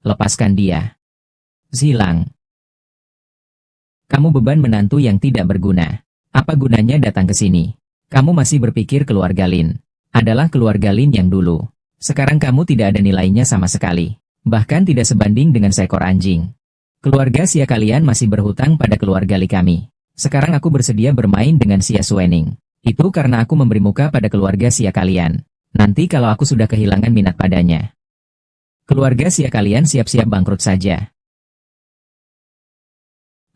lepaskan dia. Zilang. Kamu beban menantu yang tidak berguna. Apa gunanya datang ke sini? Kamu masih berpikir keluarga Lin adalah keluarga Lin yang dulu. Sekarang kamu tidak ada nilainya sama sekali. Bahkan tidak sebanding dengan seekor anjing. Keluarga Xia kalian masih berhutang pada keluarga Li kami. Sekarang aku bersedia bermain dengan Xia Xuening. Itu karena aku memberi muka pada keluarga Xia kalian. Nanti kalau aku sudah kehilangan minat padanya, keluarga Xia kalian siap-siap bangkrut saja.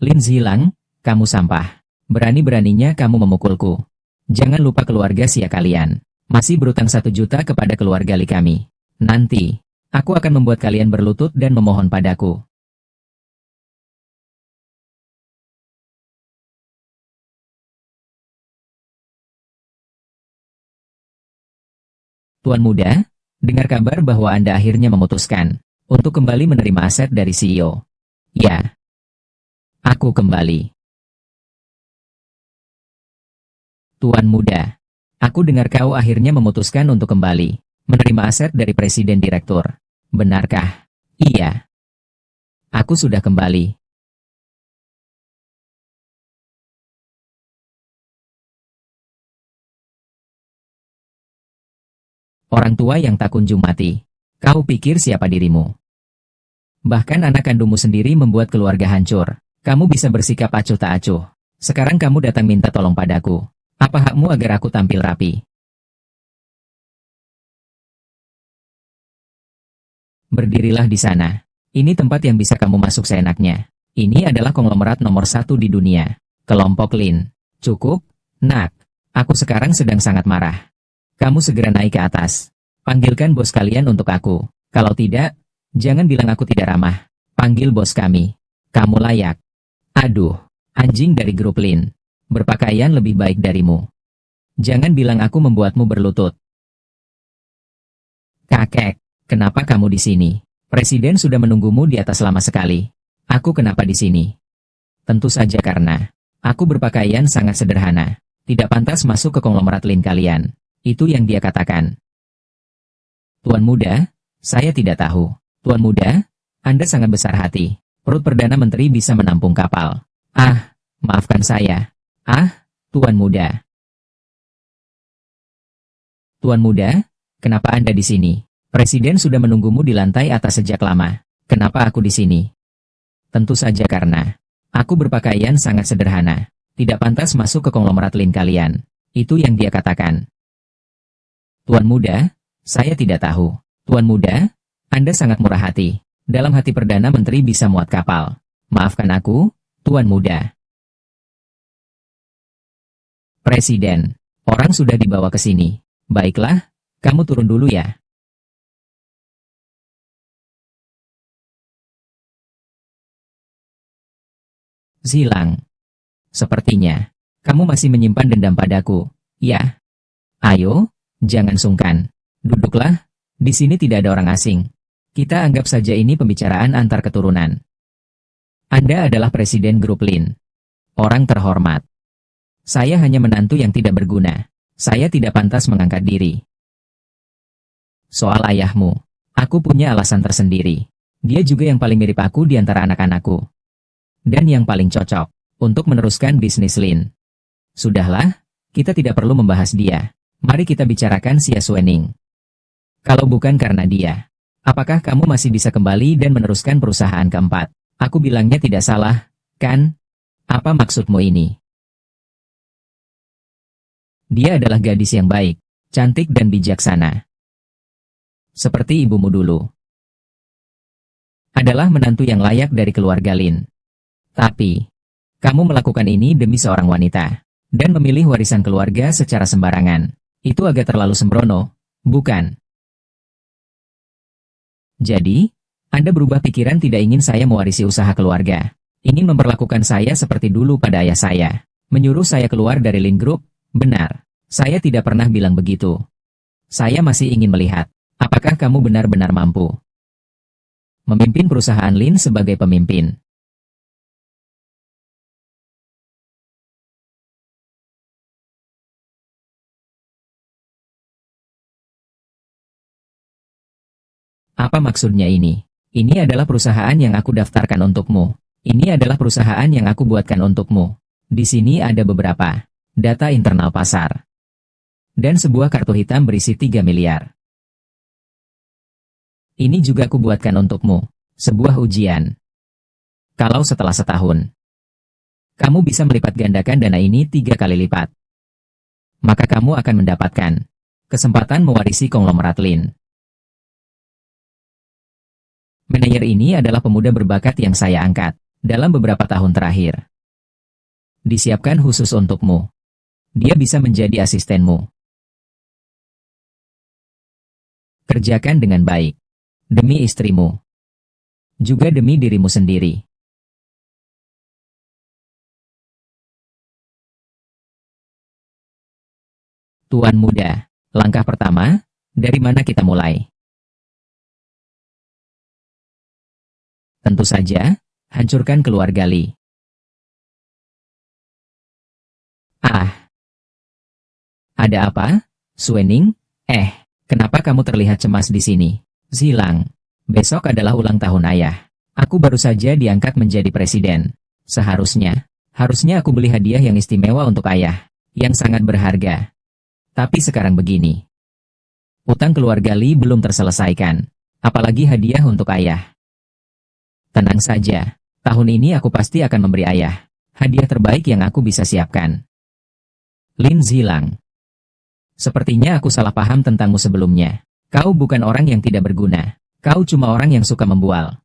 Lin Zilang, kamu sampah. Berani-beraninya kamu memukulku. Jangan lupa keluarga Xia kalian masih berutang 1 juta kepada keluarga Li kami. Nanti, aku akan membuat kalian berlutut dan memohon padaku. Tuan Muda, dengar kabar bahwa Anda akhirnya memutuskan untuk kembali menerima aset dari CEO. Ya, aku kembali. Tuan Muda, aku dengar kau akhirnya memutuskan untuk kembali menerima aset dari Presiden Direktur. Benarkah? Iya. Aku sudah kembali. Orang tua yang tak kunjung mati. Kau pikir siapa dirimu? Bahkan anak kandungmu sendiri membuat keluarga hancur. Kamu bisa bersikap acuh tak acuh. Sekarang kamu datang minta tolong padaku. Apa hakmu agar aku tampil rapi? Berdirilah di sana. Ini tempat yang bisa kamu masuk seenaknya. Ini adalah konglomerat nomor 1 di dunia. Kelompok Lin. Cukup, nak. Aku sekarang sedang sangat marah. Kamu segera naik ke atas. Panggilkan bos kalian untuk aku. Kalau tidak, jangan bilang aku tidak ramah. Panggil bos kami. Kamu layak. Aduh, anjing dari grup Lin. Berpakaian lebih baik darimu. Jangan bilang aku membuatmu berlutut. Kakek, kenapa kamu di sini? Presiden sudah menunggumu di atas lama sekali. Aku kenapa di sini? Tentu saja karena aku berpakaian sangat sederhana. Tidak pantas masuk ke konglomerat Lin kalian. Itu yang dia katakan. Tuan Muda, saya tidak tahu. Tuan Muda, Anda sangat besar hati. Perut Perdana Menteri bisa menampung kapal. Ah, maafkan saya. Ah, Tuan Muda. Tuan Muda, kenapa Anda di sini? Presiden sudah menunggumu di lantai atas sejak lama. Kenapa aku di sini? Tentu saja karena aku berpakaian sangat sederhana. Tidak pantas masuk ke konglomerat Lin kalian. Itu yang dia katakan. Tuan Muda, saya tidak tahu. Tuan Muda, Anda sangat murah hati. Dalam hati Perdana Menteri bisa muat kapal. Maafkan aku, Tuan Muda. Presiden, orang sudah dibawa ke sini. Baiklah, kamu turun dulu ya. Zilang. Sepertinya, kamu masih menyimpan dendam padaku. Ya. Ayo, jangan sungkan. Duduklah, di sini tidak ada orang asing. Kita anggap saja ini pembicaraan antar keturunan. Anda adalah Presiden Grup Lin. Orang terhormat. Saya hanya menantu yang tidak berguna. Saya tidak pantas mengangkat diri. Soal ayahmu, aku punya alasan tersendiri. Dia juga yang paling mirip aku di antara anak-anakku. Dan yang paling cocok untuk meneruskan bisnis Lin. Sudahlah, kita tidak perlu membahas dia. Mari kita bicarakan Xia Xuening. Kalau bukan karena dia, apakah kamu masih bisa kembali dan meneruskan perusahaan keempat? Aku bilangnya tidak salah, kan? Apa maksudmu ini? Dia adalah gadis yang baik, cantik dan bijaksana. Seperti ibumu dulu. Adalah menantu yang layak dari keluarga Lin. Tapi, kamu melakukan ini demi seorang wanita, dan memilih warisan keluarga secara sembarangan. Itu agak terlalu sembrono, bukan? Jadi, Anda berubah pikiran tidak ingin saya mewarisi usaha keluarga. Ingin memperlakukan saya seperti dulu pada ayah saya. Menyuruh saya keluar dari Lin Group, benar. Saya tidak pernah bilang begitu. Saya masih ingin melihat, apakah kamu benar-benar mampu memimpin perusahaan Lin sebagai pemimpin. Apa maksudnya ini? Ini adalah perusahaan yang aku daftarkan untukmu. Ini adalah perusahaan yang aku buatkan untukmu. Di sini ada beberapa data internal pasar. Dan sebuah kartu hitam berisi 3 miliar. Ini juga aku buatkan untukmu. Sebuah ujian. Kalau setelah setahun, kamu bisa melipat gandakan dana ini 3 kali lipat, maka kamu akan mendapatkan kesempatan mewarisi konglomerat Lin. Manajer ini adalah pemuda berbakat yang saya angkat dalam beberapa tahun terakhir. Disiapkan khusus untukmu. Dia bisa menjadi asistenmu. Kerjakan dengan baik. Demi istrimu. Juga demi dirimu sendiri. Tuan muda, langkah pertama, dari mana kita mulai? Tentu saja, hancurkan keluarga Li. Ah, ada apa, Suening? Kenapa kamu terlihat cemas di sini? Zilang, besok adalah ulang tahun ayah. Aku baru saja diangkat menjadi presiden. Harusnya aku beli hadiah yang istimewa untuk ayah, yang sangat berharga. Tapi sekarang begini. Utang keluarga Li belum terselesaikan, apalagi hadiah untuk ayah. Tenang saja, tahun ini aku pasti akan memberi ayah hadiah terbaik yang aku bisa siapkan. Lin Zilang. Sepertinya aku salah paham tentangmu sebelumnya. Kau bukan orang yang tidak berguna. Kau cuma orang yang suka membual.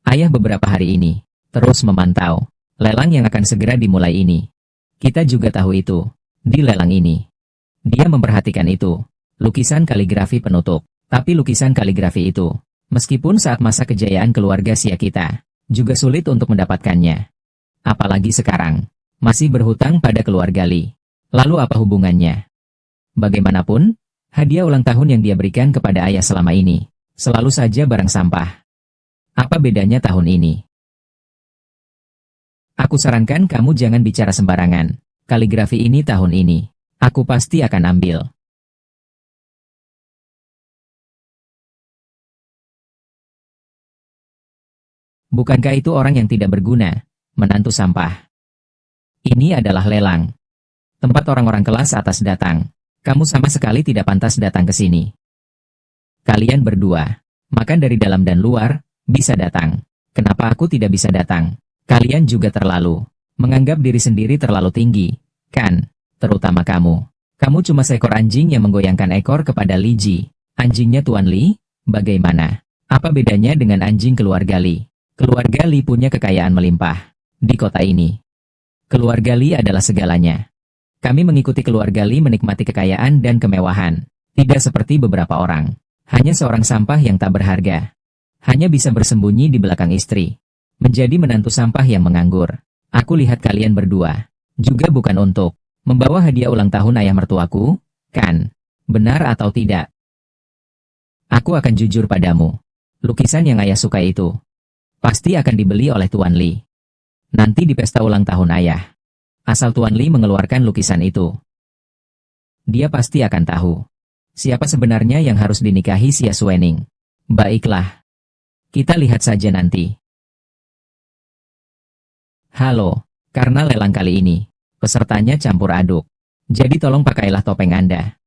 Ayah beberapa hari ini terus memantau lelang yang akan segera dimulai ini. Kita juga tahu itu. Di lelang ini, dia memperhatikan itu. Lukisan kaligrafi penutup. Tapi lukisan kaligrafi itu, meskipun saat masa kejayaan keluarga Xia kita, juga sulit untuk mendapatkannya. Apalagi sekarang, masih berhutang pada keluarga Li. Lalu apa hubungannya? Bagaimanapun, hadiah ulang tahun yang dia berikan kepada ayah selama ini, selalu saja barang sampah. Apa bedanya tahun ini? Aku sarankan kamu jangan bicara sembarangan. Kaligrafi ini tahun ini, aku pasti akan ambil. Bukankah itu orang yang tidak berguna, menantu sampah? Ini adalah lelang. Tempat orang-orang kelas atas datang. Kamu sama sekali tidak pantas datang ke sini. Kalian berdua, makan dari dalam dan luar, bisa datang. Kenapa aku tidak bisa datang? Kalian juga terlalu menganggap diri sendiri terlalu tinggi, kan? Terutama kamu. Kamu cuma seekor anjing yang menggoyangkan ekor kepada Li Ji. Anjingnya Tuan Li, bagaimana? Apa bedanya dengan anjing keluarga Li? Keluarga Li punya kekayaan melimpah di kota ini. Keluarga Li adalah segalanya. Kami mengikuti keluarga Li menikmati kekayaan dan kemewahan. Tidak seperti beberapa orang. Hanya seorang sampah yang tak berharga. Hanya bisa bersembunyi di belakang istri. Menjadi menantu sampah yang menganggur. Aku lihat kalian berdua. Juga bukan untuk membawa hadiah ulang tahun ayah mertuaku, kan? Benar atau tidak? Aku akan jujur padamu. Lukisan yang ayah suka itu pasti akan dibeli oleh Tuan Li. Nanti di pesta ulang tahun ayah. Asal Tuan Li mengeluarkan lukisan itu, dia pasti akan tahu siapa sebenarnya yang harus dinikahi Xia Suening. Baiklah. Kita lihat saja nanti. Halo, karena lelang kali ini, pesertanya campur aduk. Jadi tolong pakailah topeng Anda.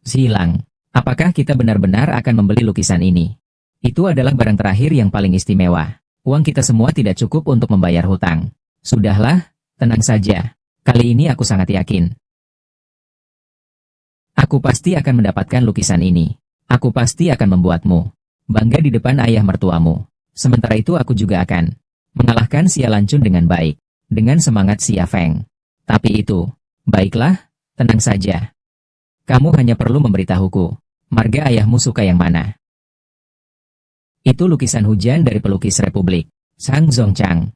Zilang, apakah kita benar-benar akan membeli lukisan ini? Itu adalah barang terakhir yang paling istimewa. Uang kita semua tidak cukup untuk membayar hutang. Sudahlah, tenang saja. Kali ini aku sangat yakin. Aku pasti akan mendapatkan lukisan ini. Aku pasti akan membuatmu bangga di depan ayah mertuamu. Sementara itu aku juga akan mengalahkan Xia Lancun dengan baik. Dengan semangat Xia Feng. Tapi itu, baiklah, tenang saja. Kamu hanya perlu memberitahuku, marga ayahmu suka yang mana. Itu lukisan hujan dari pelukis Republik, Sang Zongchang.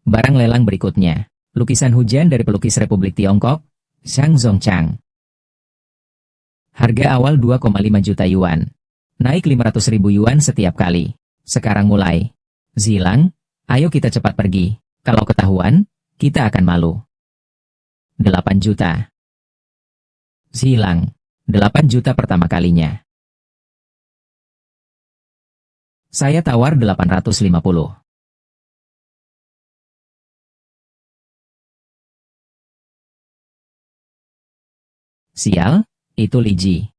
Barang lelang berikutnya, lukisan hujan dari pelukis Republik Tiongkok, Sang Zongchang. Harga awal 2,5 juta yuan. Naik 500.000 yuan setiap kali. Sekarang mulai. Zilang, ayo kita cepat pergi. Kalau ketahuan, kita akan malu. 8 juta. Hilang. 8 juta pertama kalinya. Saya tawar 850. Sial, itu Liji.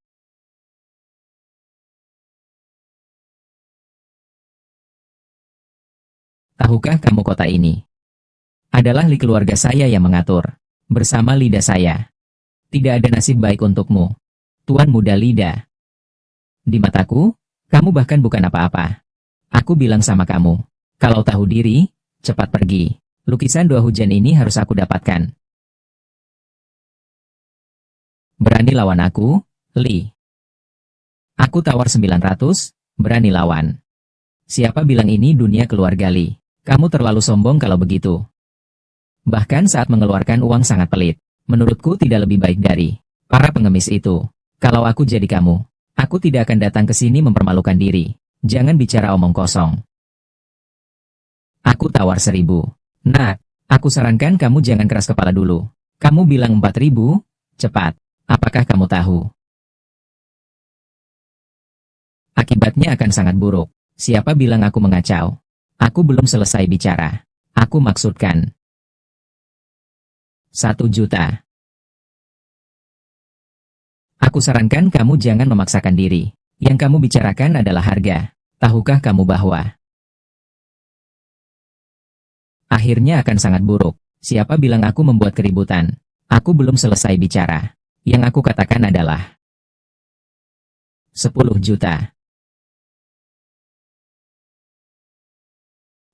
Tahukah kamu kota ini? Adalah keluarga saya yang mengatur. Bersama lidah saya. Tidak ada nasib baik untukmu. Tuan Muda Lidah. Di mataku, kamu bahkan bukan apa-apa. Aku bilang sama kamu. Kalau tahu diri, cepat pergi. Lukisan doa hujan ini harus aku dapatkan. Berani lawan aku, Li? Aku tawar 900, berani lawan. Siapa bilang ini dunia keluarga Li? Kamu terlalu sombong kalau begitu. Bahkan saat mengeluarkan uang sangat pelit. Menurutku tidak lebih baik dari para pengemis itu. Kalau aku jadi kamu, aku tidak akan datang ke sini mempermalukan diri. Jangan bicara omong kosong. Aku tawar 1000. Nah, aku sarankan kamu jangan keras kepala dulu. Kamu bilang 4000, cepat. Apakah kamu tahu? Akibatnya akan sangat buruk. Siapa bilang aku mengacau? Aku belum selesai bicara. Aku maksudkan 1 juta. Aku sarankan kamu jangan memaksakan diri. Yang kamu bicarakan adalah harga. Tahukah kamu bahwa akhirnya akan sangat buruk? Siapa bilang aku membuat keributan? Aku belum selesai bicara. Yang aku katakan adalah 10 juta.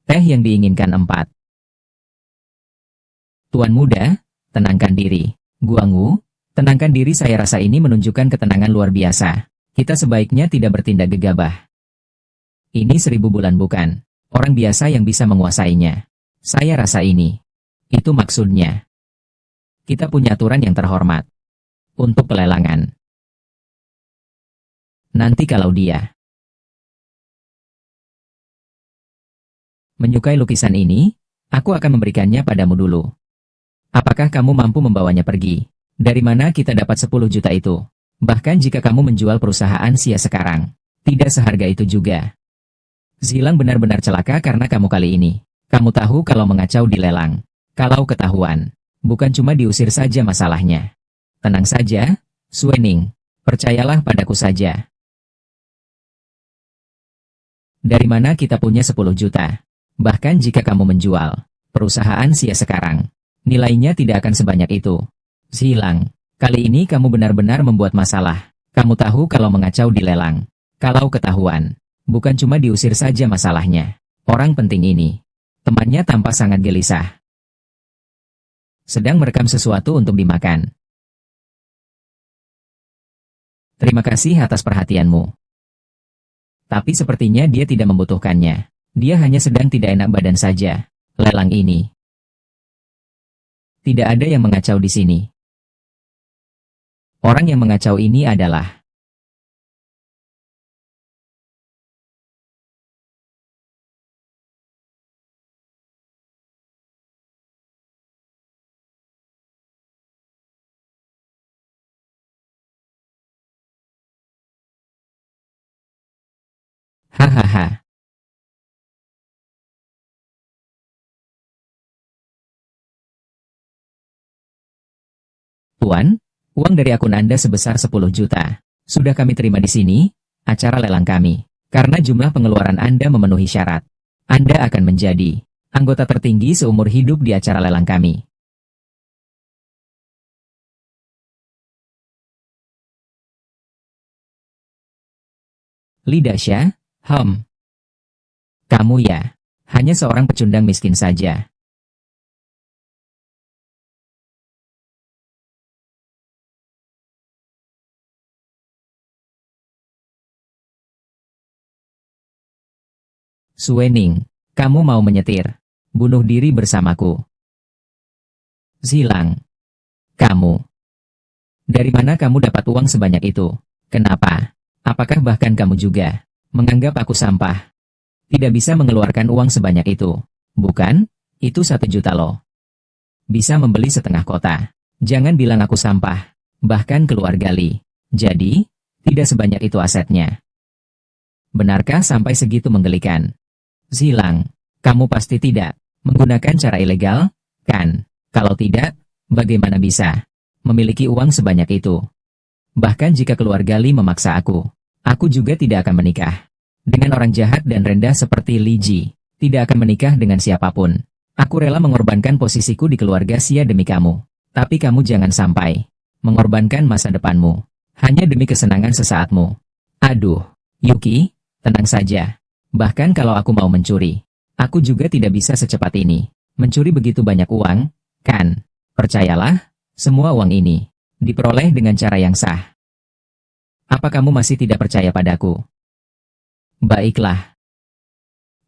Teh yang diinginkan 4. Tuan Muda, tenangkan diri. Guangwu, tenangkan diri. Saya rasa ini menunjukkan ketenangan luar biasa. Kita sebaiknya tidak bertindak gegabah. Ini 1000 bulan bukan orang biasa yang bisa menguasainya. Saya rasa ini. Itu maksudnya. Kita punya aturan yang terhormat. Untuk pelelangan. Nanti kalau dia menyukai lukisan ini, aku akan memberikannya padamu dulu. Apakah kamu mampu membawanya pergi? Dari mana kita dapat 10 juta itu? Bahkan jika kamu menjual perusahaan Sia sekarang, tidak seharga itu juga. Zilang benar-benar celaka karena kamu kali ini. Kamu tahu kalau mengacau di lelang. Kalau ketahuan, bukan cuma diusir saja masalahnya. Tenang saja, Suening. Percayalah padaku saja. Dari mana kita punya 10 juta? Bahkan jika kamu menjual perusahaan Sia sekarang, nilainya tidak akan sebanyak itu. Zilang, kali ini kamu benar-benar membuat masalah. Kamu tahu kalau mengacau di lelang. Kalau ketahuan, bukan cuma diusir saja masalahnya. Orang penting ini, temannya tampak sangat gelisah. Sedang merekam sesuatu untuk dimakan. Terima kasih atas perhatianmu. Tapi sepertinya dia tidak membutuhkannya. Dia hanya sedang tidak enak badan saja. Lelang ini. Tidak ada yang mengacau di sini. Orang yang mengacau ini adalah hahaha. Tuan, uang dari akun Anda sebesar 10 juta. Sudah kami terima di sini, acara lelang kami. Karena jumlah pengeluaran Anda memenuhi syarat. Anda akan menjadi anggota tertinggi seumur hidup di acara lelang kami. Lidasya, kamu ya, hanya seorang pecundang miskin saja. Suening, kamu mau menyetir, bunuh diri bersamaku. Zilang, kamu. Dari mana kamu dapat uang sebanyak itu? Kenapa? Apakah bahkan kamu juga menganggap aku sampah? Tidak bisa mengeluarkan uang sebanyak itu. Bukan, itu 1 juta loh. Bisa membeli setengah kota. Jangan bilang aku sampah. Bahkan keluarga Li. Jadi, tidak sebanyak itu asetnya. Benarkah sampai segitu menggelikan? Zilang, kamu pasti tidak menggunakan cara ilegal, kan? Kalau tidak, bagaimana bisa memiliki uang sebanyak itu? Bahkan jika keluarga Li memaksa aku juga tidak akan menikah dengan orang jahat dan rendah seperti Li Ji. Tidak akan menikah dengan siapapun. Aku rela mengorbankan posisiku di keluarga Xia demi kamu. Tapi kamu jangan sampai mengorbankan masa depanmu hanya demi kesenangan sesaatmu. Aduh, Yuki, tenang saja. Bahkan kalau aku mau mencuri, aku juga tidak bisa secepat ini mencuri begitu banyak uang, kan? Percayalah, semua uang ini diperoleh dengan cara yang sah. Apa kamu masih tidak percaya padaku? Baiklah.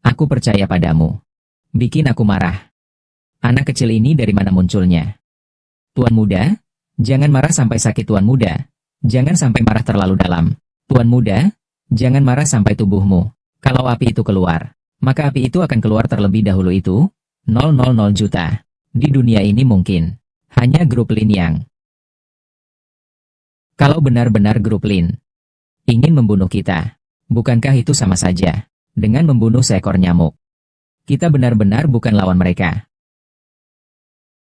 Aku percaya padamu. Bikin aku marah. Anak kecil ini dari mana munculnya? Tuan muda, jangan marah sampai sakit tuan muda. Jangan sampai marah terlalu dalam. Tuan muda, jangan marah sampai tubuhmu. Kalau api itu keluar, maka api itu akan keluar terlebih dahulu itu. 000 juta. Di dunia ini mungkin hanya grup Lin yang. Kalau benar-benar grup Lin ingin membunuh kita, bukankah itu sama saja dengan membunuh seekor nyamuk? Kita benar-benar bukan lawan mereka.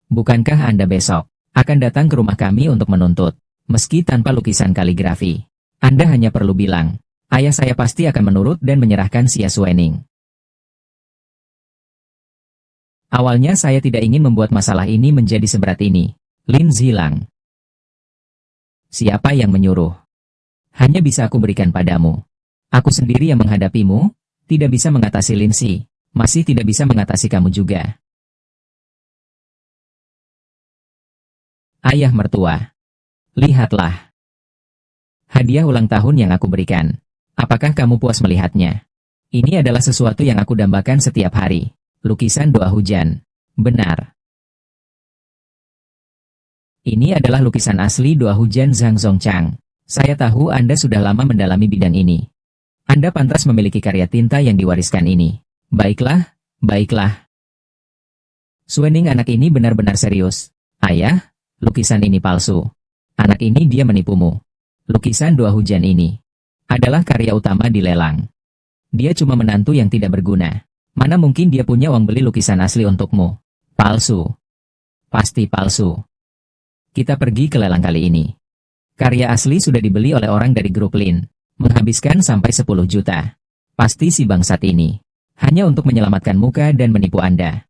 Bukankah Anda besok akan datang ke rumah kami untuk menuntut? Meski tanpa lukisan kaligrafi, Anda hanya perlu bilang, ayah saya pasti akan menurut dan menyerahkan Xia Suening. Awalnya saya tidak ingin membuat masalah ini menjadi seberat ini. Lin Zilang. Siapa yang menyuruh? Hanya bisa aku berikan padamu. Aku sendiri yang menghadapimu, tidak bisa mengatasi Lin Si, masih tidak bisa mengatasi kamu juga. Ayah mertua. Lihatlah. Hadiah ulang tahun yang aku berikan. Apakah kamu puas melihatnya? Ini adalah sesuatu yang aku dambakan setiap hari. Lukisan doa hujan. Benar. Ini adalah lukisan asli doa hujan Zhang Zongchang. Saya tahu Anda sudah lama mendalami bidang ini. Anda pantas memiliki karya tinta yang diwariskan ini. Baiklah, baiklah. Suening, anak ini benar-benar serius. Ayah, lukisan ini palsu. Anak ini dia menipumu. Lukisan doa hujan ini adalah karya utama di lelang. Dia cuma menantu yang tidak berguna. Mana mungkin dia punya uang beli lukisan asli untukmu? Palsu. Pasti palsu. Kita pergi ke lelang kali ini. Karya asli sudah dibeli oleh orang dari grup Lin. Menghabiskan sampai 10 juta. Pasti si bangsat ini hanya untuk menyelamatkan muka dan menipu Anda.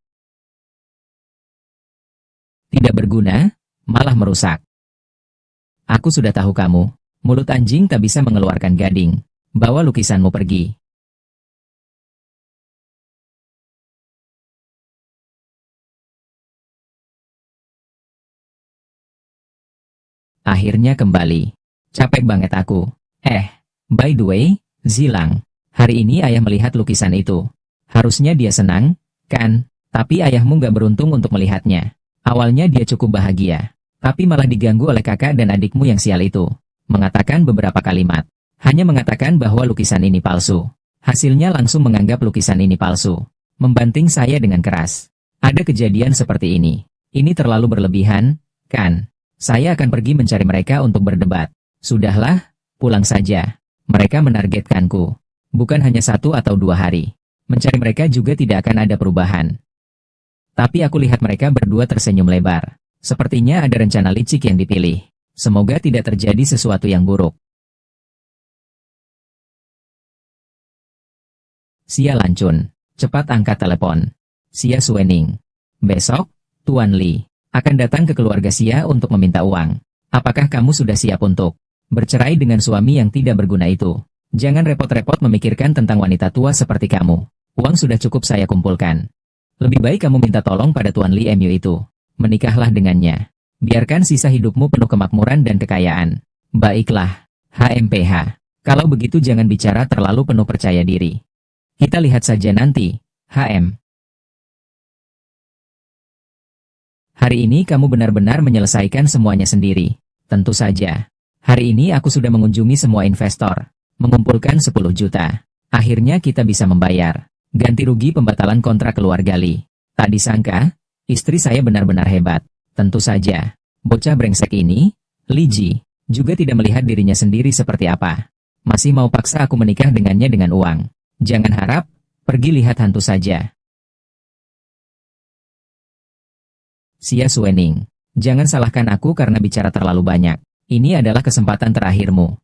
Tidak berguna, malah merusak. Aku sudah tahu kamu. Mulut anjing tak bisa mengeluarkan gading. Bawa lukisanmu pergi. Akhirnya kembali. Capek banget aku. By the way, Zilang. Hari ini ayah melihat lukisan itu. Harusnya dia senang, kan? Tapi ayahmu gak beruntung untuk melihatnya. Awalnya dia cukup bahagia. Tapi malah diganggu oleh kakak dan adikmu yang sial itu. Mengatakan beberapa kalimat. Hanya mengatakan bahwa lukisan ini palsu. Hasilnya langsung menganggap lukisan ini palsu. Membanting saya dengan keras. Ada kejadian seperti ini. Ini terlalu berlebihan, kan? Saya akan pergi mencari mereka untuk berdebat. Sudahlah, pulang saja. Mereka menargetkanku. Bukan hanya 1 atau 2 hari. Mencari mereka juga tidak akan ada perubahan. Tapi aku lihat mereka berdua tersenyum lebar. Sepertinya ada rencana licik yang dipilih. Semoga tidak terjadi sesuatu yang buruk. Xia Lancun. Cepat angkat telepon. Xia Suening. Besok, Tuan Li akan datang ke keluarga Xia untuk meminta uang. Apakah kamu sudah siap untuk bercerai dengan suami yang tidak berguna itu? Jangan repot-repot memikirkan tentang wanita tua seperti kamu. Uang sudah cukup saya kumpulkan. Lebih baik kamu minta tolong pada Tuan Li Mu itu. Menikahlah dengannya. Biarkan sisa hidupmu penuh kemakmuran dan kekayaan. Baiklah, HMPH. Kalau begitu jangan bicara terlalu penuh percaya diri. Kita lihat saja nanti, HM. Hari ini kamu benar-benar menyelesaikan semuanya sendiri. Tentu saja. Hari ini aku sudah mengunjungi semua investor. Mengumpulkan 10 juta. Akhirnya kita bisa membayar ganti rugi pembatalan kontrak keluarga Li. Tak disangka, istri saya benar-benar hebat. Tentu saja. Bocah brengsek ini, Li Ji, juga tidak melihat dirinya sendiri seperti apa. Masih mau paksa aku menikah dengannya dengan uang. Jangan harap, pergi lihat hantu saja. Xia Suening, jangan salahkan aku karena bicara terlalu banyak. Ini adalah kesempatan terakhirmu.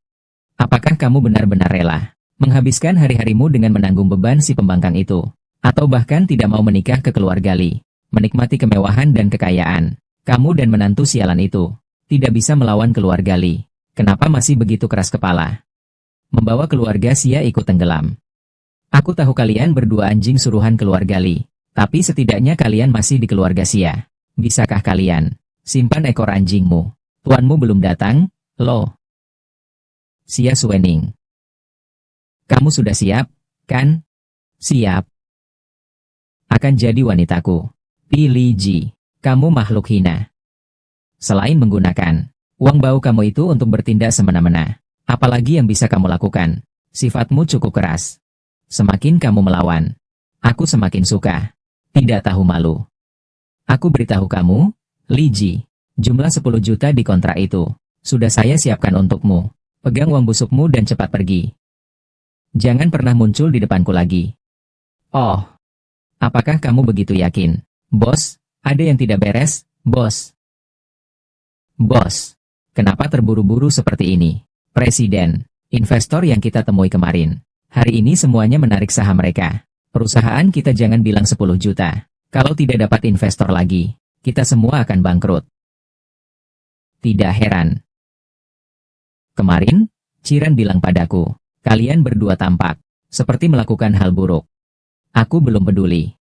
Apakah kamu benar-benar rela menghabiskan hari-harimu dengan menanggung beban si pembangkang itu? Atau bahkan tidak mau menikah ke keluarga Li, menikmati kemewahan dan kekayaan? Kamu dan menantu sialan itu tidak bisa melawan keluarga Li. Kenapa masih begitu keras kepala? Membawa keluarga Xia ikut tenggelam. Aku tahu kalian berdua anjing suruhan keluarga Li, tapi setidaknya kalian masih di keluarga Xia. Bisakah kalian simpan ekor anjingmu? Tuanmu belum datang, loh. Xia Suening. Kamu sudah siap, kan? Siap. Akan jadi wanitaku. Li Ji, kamu makhluk hina. Selain menggunakan uang bau kamu itu untuk bertindak semena-mena, apalagi yang bisa kamu lakukan? Sifatmu cukup keras. Semakin kamu melawan, aku semakin suka. Tidak tahu malu. Aku beritahu kamu, Li Ji, jumlah 10 juta di kontrak itu sudah saya siapkan untukmu. Pegang uang busukmu dan cepat pergi. Jangan pernah muncul di depanku lagi. Oh, apakah kamu begitu yakin? Bos, ada yang tidak beres, bos. Bos, kenapa terburu-buru seperti ini? Presiden, investor yang kita temui kemarin, hari ini semuanya menarik saham mereka. Perusahaan kita jangan bilang 10 juta. Kalau tidak dapat investor lagi, kita semua akan bangkrut. Tidak heran. Kemarin, Ciran bilang padaku, kalian berdua tampak seperti melakukan hal buruk. Aku belum peduli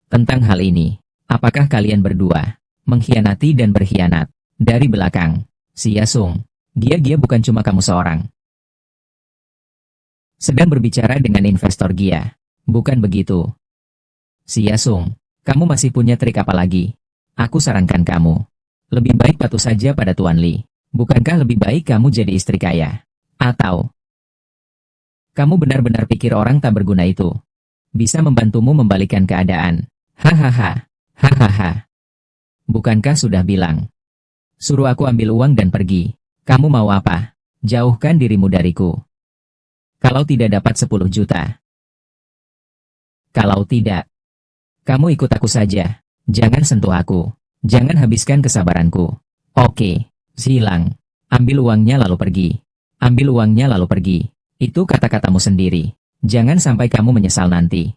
tentang hal ini. Apakah kalian berdua mengkhianati dan berkhianat dari belakang? Xia Sung, dia bukan cuma kamu seorang. Sedang berbicara dengan investor Gia, bukan begitu? Xia Sung, kamu masih punya trik apa lagi? Aku sarankan kamu lebih baik patuh saja pada Tuan Li. Bukankah lebih baik kamu jadi istri kaya? Atau kamu benar-benar pikir orang tak berguna itu bisa membantumu membalikkan keadaan? Hahaha, hahaha. Bukankah sudah bilang, suruh aku ambil uang dan pergi? Kamu mau apa? Jauhkan dirimu dariku. Kalau tidak dapat 10 juta. Kalau tidak, kamu ikut aku saja. Jangan sentuh aku. Jangan habiskan kesabaranku. Oke, hilang. Ambil uangnya lalu pergi. Ambil uangnya lalu pergi. Itu kata-katamu sendiri. Jangan sampai kamu menyesal nanti.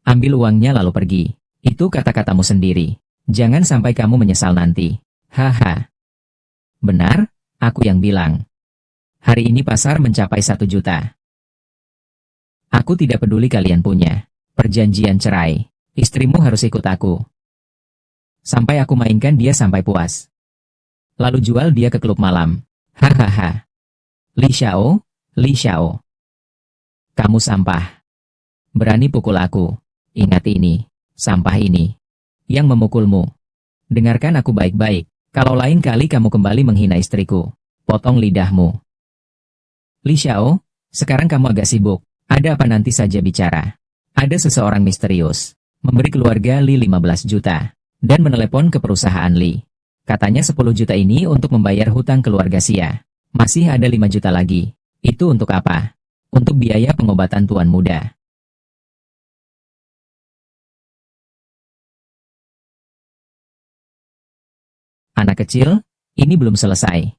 Ambil uangnya lalu pergi. Itu kata-katamu sendiri. Jangan sampai kamu menyesal nanti. Haha. Benar, aku yang bilang. Hari ini pasar mencapai 1 juta. Aku tidak peduli kalian punya perjanjian cerai. Istrimu harus ikut aku. Sampai aku mainkan dia sampai puas. Lalu jual dia ke klub malam. Hahaha. Li Xiao, Li Xiao. Kamu sampah. Berani pukul aku. Ingat ini, sampah ini yang memukulmu. Dengarkan aku baik-baik. Kalau lain kali kamu kembali menghina istriku, potong lidahmu. Li Xiao, sekarang kamu agak sibuk. Ada apa nanti saja bicara? Ada seseorang misterius memberi keluarga Li 15 juta dan menelepon ke perusahaan Li. Katanya 10 juta ini untuk membayar hutang keluarga Xia. Masih ada 5 juta lagi. Itu untuk apa? Untuk biaya pengobatan tuan muda. Anak kecil, ini belum selesai.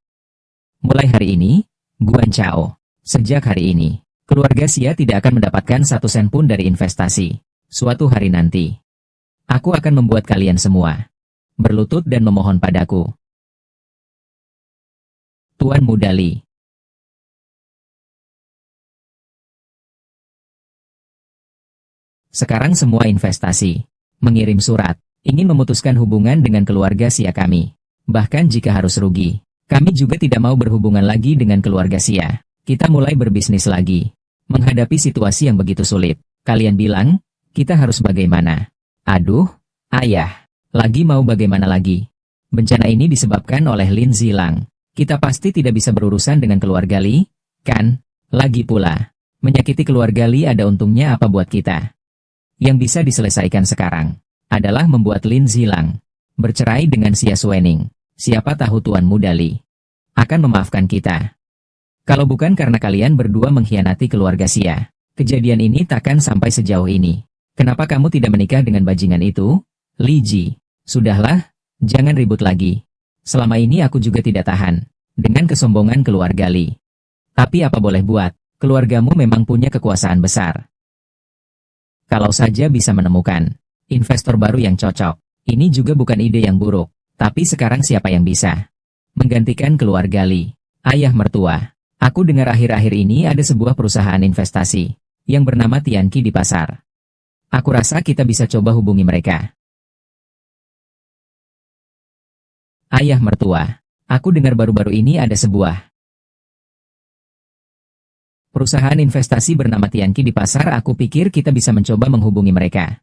Mulai hari ini, Guan Chao, sejak hari ini, keluarga Xia tidak akan mendapatkan 1 sen pun dari investasi. Suatu hari nanti, aku akan membuat kalian semua berlutut dan memohon padaku. Tuan Muda Li. Sekarang semua investasi mengirim surat, ingin memutuskan hubungan dengan keluarga Xia kami. Bahkan jika harus rugi, kami juga tidak mau berhubungan lagi dengan keluarga Xia. Kita mulai berbisnis lagi. Menghadapi situasi yang begitu sulit, kalian bilang, kita harus bagaimana? Aduh, ayah, lagi mau bagaimana lagi? Bencana ini disebabkan oleh Lin Zilang. Kita pasti tidak bisa berurusan dengan keluarga Li, kan? Lagi pula, menyakiti keluarga Li ada untungnya apa buat kita? Yang bisa diselesaikan sekarang adalah membuat Lin Zilang Bercerai dengan Xia Suening. Siapa tahu Tuan Muda Li akan memaafkan kita. Kalau bukan karena kalian berdua mengkhianati keluarga Xia, kejadian ini takkan sampai sejauh ini. Kenapa kamu tidak menikah dengan bajingan itu? Li Ji, sudahlah, jangan ribut lagi. Selama ini aku juga tidak tahan dengan kesombongan keluarga Li. Tapi apa boleh buat, keluargamu memang punya kekuasaan besar. Kalau saja bisa menemukan investor baru yang cocok, ini juga bukan ide yang buruk. Tapi sekarang siapa yang bisa menggantikan keluarga Li? Ayah mertua, aku dengar akhir-akhir ini ada sebuah perusahaan investasi yang bernama Tianqi di pasar. Aku rasa kita bisa coba hubungi mereka. Ayah mertua, aku dengar baru-baru ini ada sebuah perusahaan investasi bernama Tianqi di pasar. Aku pikir kita bisa mencoba menghubungi mereka.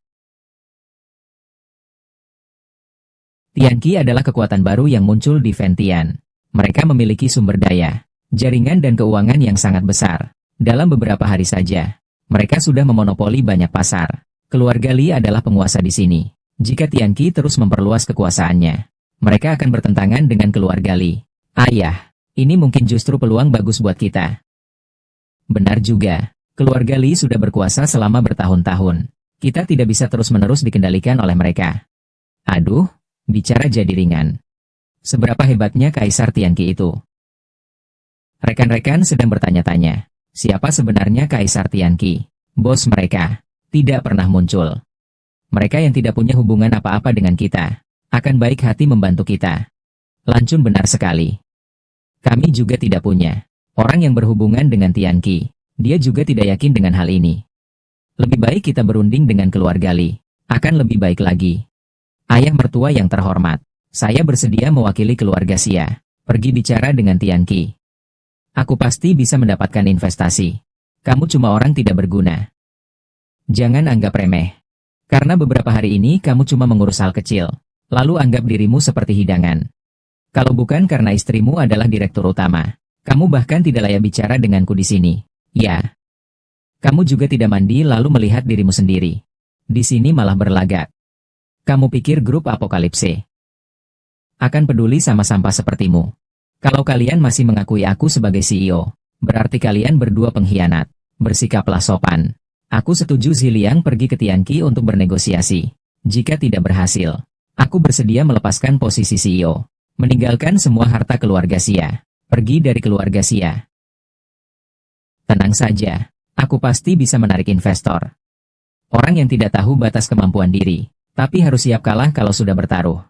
Tianqi adalah kekuatan baru yang muncul di Ventian. Mereka memiliki sumber daya, jaringan dan keuangan yang sangat besar. Dalam beberapa hari saja, mereka sudah memonopoli banyak pasar. Keluarga Li adalah penguasa di sini. Jika Tianqi terus memperluas kekuasaannya, mereka akan bertentangan dengan keluarga Li. Ayah, ini mungkin justru peluang bagus buat kita. Benar juga, keluarga Li sudah berkuasa selama bertahun-tahun. Kita tidak bisa terus-menerus dikendalikan oleh mereka. Aduh, bicara jadi ringan. Seberapa hebatnya Kaisar Tianqi itu? Rekan-rekan sedang bertanya-tanya, siapa sebenarnya Kaisar Tianqi? Bos mereka tidak pernah muncul. Mereka yang tidak punya hubungan apa-apa dengan kita akan baik hati membantu kita. Lancun benar sekali. Kami juga tidak punya orang yang berhubungan dengan Tianqi. Dia juga tidak yakin dengan hal ini. Lebih baik kita berunding dengan keluarga Li. Akan lebih baik lagi. Ayah mertua yang terhormat, saya bersedia mewakili keluarga Xia. Pergi bicara dengan Tianqi. Aku pasti bisa mendapatkan investasi. Kamu cuma orang tidak berguna. Jangan anggap remeh. Karena beberapa hari ini kamu cuma mengurus hal kecil. Lalu anggap dirimu seperti hidangan. Kalau bukan karena istrimu adalah direktur utama, kamu bahkan tidak layak bicara denganku di sini. Ya. Kamu juga tidak mandi lalu melihat dirimu sendiri. Di sini malah berlagak. Kamu pikir grup Apokalipse akan peduli sama sampah sepertimu? Kalau kalian masih mengakui aku sebagai CEO, berarti kalian berdua pengkhianat. Bersikaplah sopan. Aku setuju Ziliang pergi ke Tianqi untuk bernegosiasi. Jika tidak berhasil, aku bersedia melepaskan posisi CEO, meninggalkan semua harta keluarga Xia, pergi dari keluarga Xia. Tenang saja, aku pasti bisa menarik investor. Orang yang tidak tahu batas kemampuan diri, tapi harus siap kalah kalau sudah bertaruh.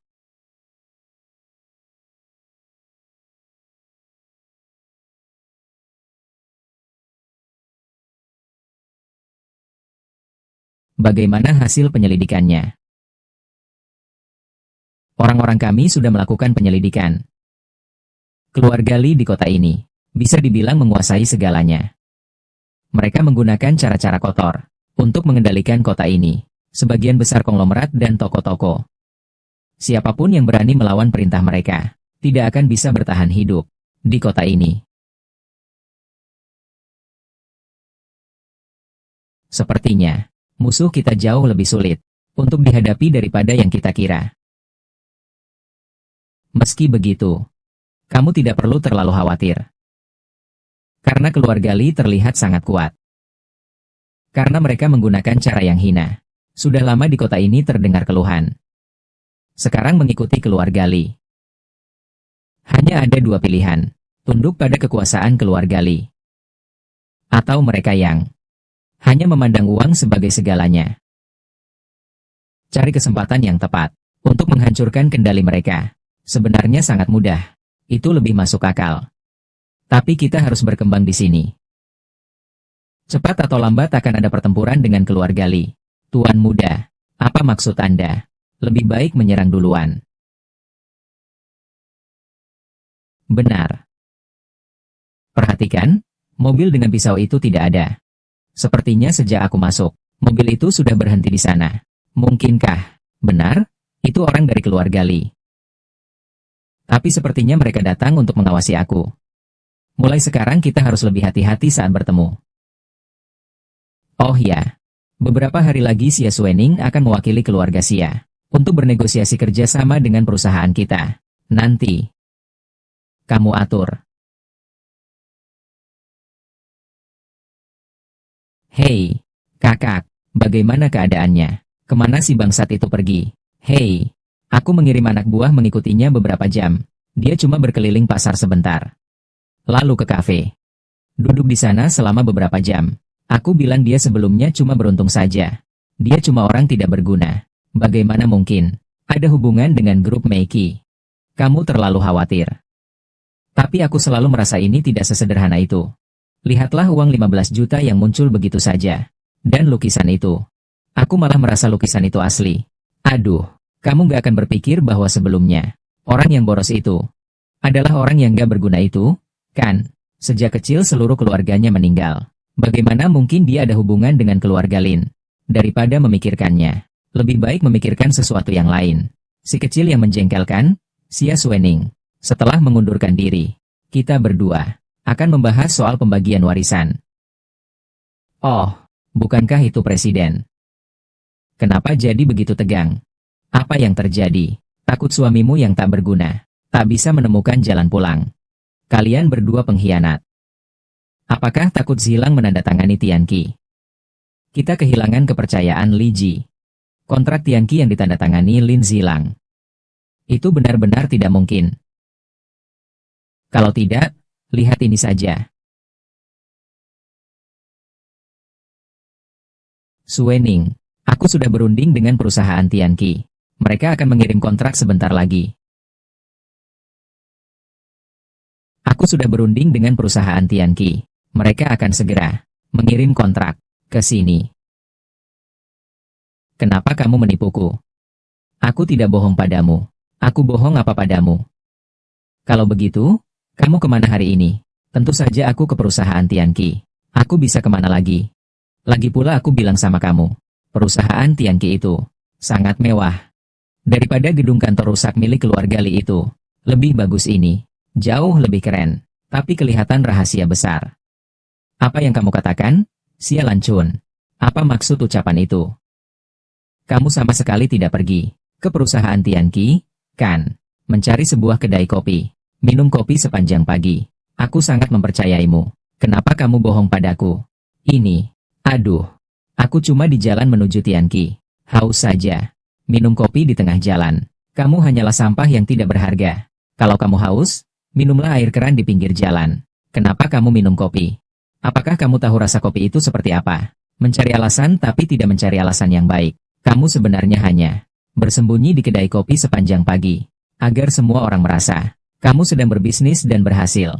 Bagaimana hasil penyelidikannya? Orang-orang kami sudah melakukan penyelidikan. Keluarga Li di kota ini bisa dibilang menguasai segalanya. Mereka menggunakan cara-cara kotor untuk mengendalikan kota ini. Sebagian besar konglomerat dan toko-toko. Siapapun yang berani melawan perintah mereka tidak akan bisa bertahan hidup di kota ini. Sepertinya musuh kita jauh lebih sulit untuk dihadapi daripada yang kita kira. Meski begitu, kamu tidak perlu terlalu khawatir. Karena keluarga Li terlihat sangat kuat. Karena mereka menggunakan cara yang hina. Sudah lama di kota ini terdengar keluhan. Sekarang mengikuti keluarga Li. Hanya ada dua pilihan, tunduk pada kekuasaan keluarga Li. Atau mereka yang hanya memandang uang sebagai segalanya. Cari kesempatan yang tepat untuk menghancurkan kendali mereka. Sebenarnya sangat mudah. Itu lebih masuk akal. Tapi kita harus berkembang di sini. Cepat atau lambat akan ada pertempuran dengan keluarga Li. Tuan muda, apa maksud Anda? Lebih baik menyerang duluan. Benar. Perhatikan, mobil dengan pisau itu tidak ada. Sepertinya sejak aku masuk, mobil itu sudah berhenti di sana. Mungkinkah benar? Itu orang dari keluarga Li. Tapi sepertinya mereka datang untuk mengawasi aku. Mulai sekarang kita harus lebih hati-hati saat bertemu. Oh ya, beberapa hari lagi Xia Suening akan mewakili keluarga Xia untuk bernegosiasi kerjasama dengan perusahaan kita. Nanti, kamu atur. Hei, kakak, bagaimana keadaannya? Kemana si bangsat itu pergi? Hei, aku mengirim anak buah mengikutinya beberapa jam. Dia cuma berkeliling pasar sebentar. Lalu ke kafe. Duduk di sana selama beberapa jam. Aku bilang dia sebelumnya cuma beruntung saja. Dia cuma orang tidak berguna. Bagaimana mungkin ada hubungan dengan grup Meiki? Kamu terlalu khawatir. Tapi aku selalu merasa ini tidak sesederhana itu. Lihatlah uang 15 juta yang muncul begitu saja. Dan lukisan itu. Aku malah merasa lukisan itu asli. Aduh, kamu gak akan berpikir bahwa sebelumnya orang yang boros itu adalah orang yang gak berguna itu, kan? Sejak kecil seluruh keluarganya meninggal. Bagaimana mungkin dia ada hubungan dengan keluarga Lin? Daripada memikirkannya, lebih baik memikirkan sesuatu yang lain. Si kecil yang menjengkelkan, Xia Suening. Setelah mengundurkan diri, kita berdua akan membahas soal pembagian warisan. Oh, bukankah itu presiden? Kenapa jadi begitu tegang? Apa yang terjadi? Takut suamimu yang tak berguna, tak bisa menemukan jalan pulang. Kalian berdua pengkhianat. Apakah takut Zilang menandatangani Tianqi? Kita kehilangan kepercayaan Li Ji. Kontrak Tianqi yang ditandatangani Lin Zilang. Itu benar-benar tidak mungkin. Kalau tidak, lihat ini saja. Suening, aku sudah berunding dengan perusahaan Tianqi. Mereka akan mengirim kontrak sebentar lagi. Aku sudah berunding dengan perusahaan Tianqi. Mereka akan segera mengirim kontrak ke sini. Kenapa kamu menipuku? Aku tidak bohong padamu. Aku bohong apa padamu? Kalau begitu, kamu kemana hari ini? Tentu saja aku ke perusahaan Tianqi. Aku bisa kemana lagi? Lagi pula aku bilang sama kamu, perusahaan Tianqi itu sangat mewah. Daripada gedung kantor rusak milik keluarga Li itu, lebih bagus ini. Jauh lebih keren, tapi kelihatan rahasia besar. Apa yang kamu katakan? Xia Lancun. Apa maksud ucapan itu? Kamu sama sekali tidak pergi ke perusahaan Tianqi, kan? Mencari sebuah kedai kopi. Minum kopi sepanjang pagi. Aku sangat mempercayaimu. Kenapa kamu bohong padaku? Ini. Aduh. Aku cuma di jalan menuju Tianqi. Haus saja. Minum kopi di tengah jalan. Kamu hanyalah sampah yang tidak berharga. Kalau kamu haus, minumlah air keran di pinggir jalan. Kenapa kamu minum kopi? Apakah kamu tahu rasa kopi itu seperti apa? Mencari alasan tapi tidak mencari alasan yang baik. Kamu sebenarnya hanya bersembunyi di kedai kopi sepanjang pagi, agar semua orang merasa kamu sedang berbisnis dan berhasil.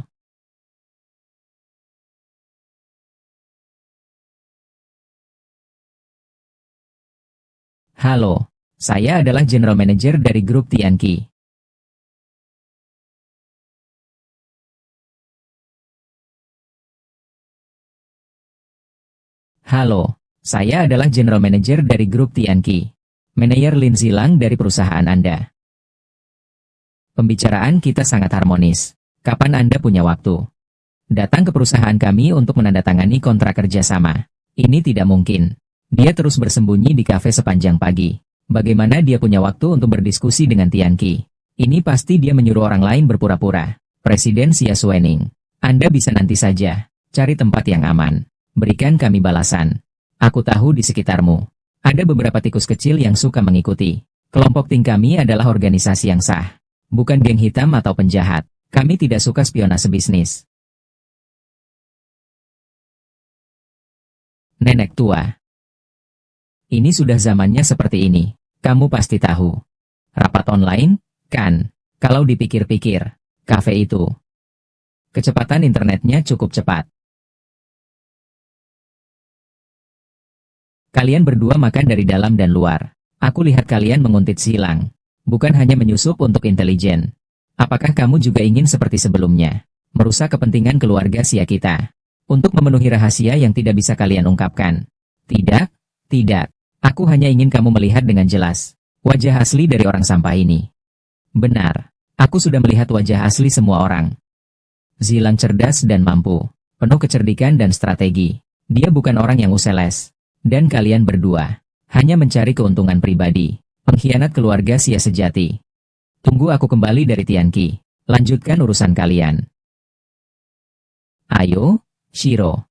Halo, saya adalah General Manager dari grup Tianqi. Halo, saya adalah General Manager dari grup Tianqi. Manajer Lin Zilang dari perusahaan Anda. Pembicaraan kita sangat harmonis. Kapan Anda punya waktu? Datang ke perusahaan kami untuk menandatangani kontrak kerjasama. Ini tidak mungkin. Dia terus bersembunyi di kafe sepanjang pagi. Bagaimana dia punya waktu untuk berdiskusi dengan Tianqi? Ini pasti dia menyuruh orang lain berpura-pura. Presiden Xia Suening. Anda bisa nanti saja cari tempat yang aman. Berikan kami balasan. Aku tahu di sekitarmu ada beberapa tikus kecil yang suka mengikuti. Kelompok tim kami adalah organisasi yang sah. Bukan geng hitam atau penjahat. Kami tidak suka spionase bisnis. Nenek tua. Ini sudah zamannya seperti ini. Kamu pasti tahu. Rapat online, kan? Kalau dipikir-pikir, kafe itu. Kecepatan internetnya cukup cepat. Kalian berdua makan dari dalam dan luar. Aku lihat kalian menguntit silang. Bukan hanya menyusup untuk intelijen. Apakah kamu juga ingin seperti sebelumnya? Merusak kepentingan keluarga Xia kita. Untuk memenuhi rahasia yang tidak bisa kalian ungkapkan. Tidak, tidak. Aku hanya ingin kamu melihat dengan jelas wajah asli dari orang sampah ini. Benar. Aku sudah melihat wajah asli semua orang. Zilang cerdas dan mampu. Penuh kecerdikan dan strategi. Dia bukan orang yang useles. Dan kalian berdua hanya mencari keuntungan pribadi. Pengkhianat keluarga Xia sejati. Tunggu aku kembali dari Tianqi. Lanjutkan urusan kalian. Ayo, Shiro.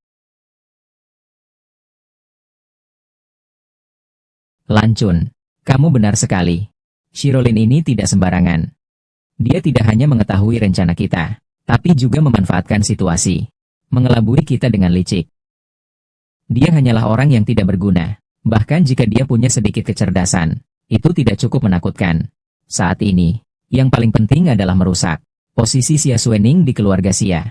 Lancun. Kamu benar sekali. Shirolin ini tidak sembarangan. Dia tidak hanya mengetahui rencana kita, tapi juga memanfaatkan situasi. Mengelabui kita dengan licik. Dia hanyalah orang yang tidak berguna. Bahkan jika dia punya sedikit kecerdasan, itu tidak cukup menakutkan. Saat ini, yang paling penting adalah merusak posisi Xia Suening di keluarga Xia.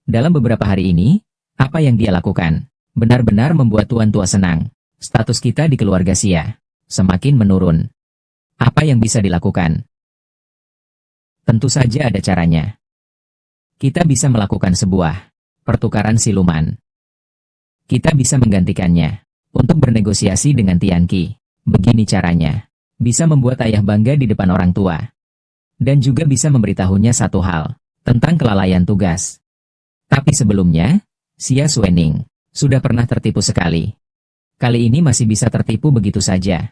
Dalam beberapa hari ini, apa yang dia lakukan benar-benar membuat Tuan Tua senang. Status kita di keluarga Xia semakin menurun. Apa yang bisa dilakukan? Tentu saja ada caranya. Kita bisa melakukan sebuah pertukaran siluman. Kita bisa menggantikannya untuk bernegosiasi dengan Tianqi. Begini caranya. Bisa membuat ayah bangga di depan orang tua. Dan juga bisa memberitahunya satu hal tentang kelalaian tugas. Tapi sebelumnya, Xia Suening sudah pernah tertipu sekali. Kali ini masih bisa tertipu begitu saja.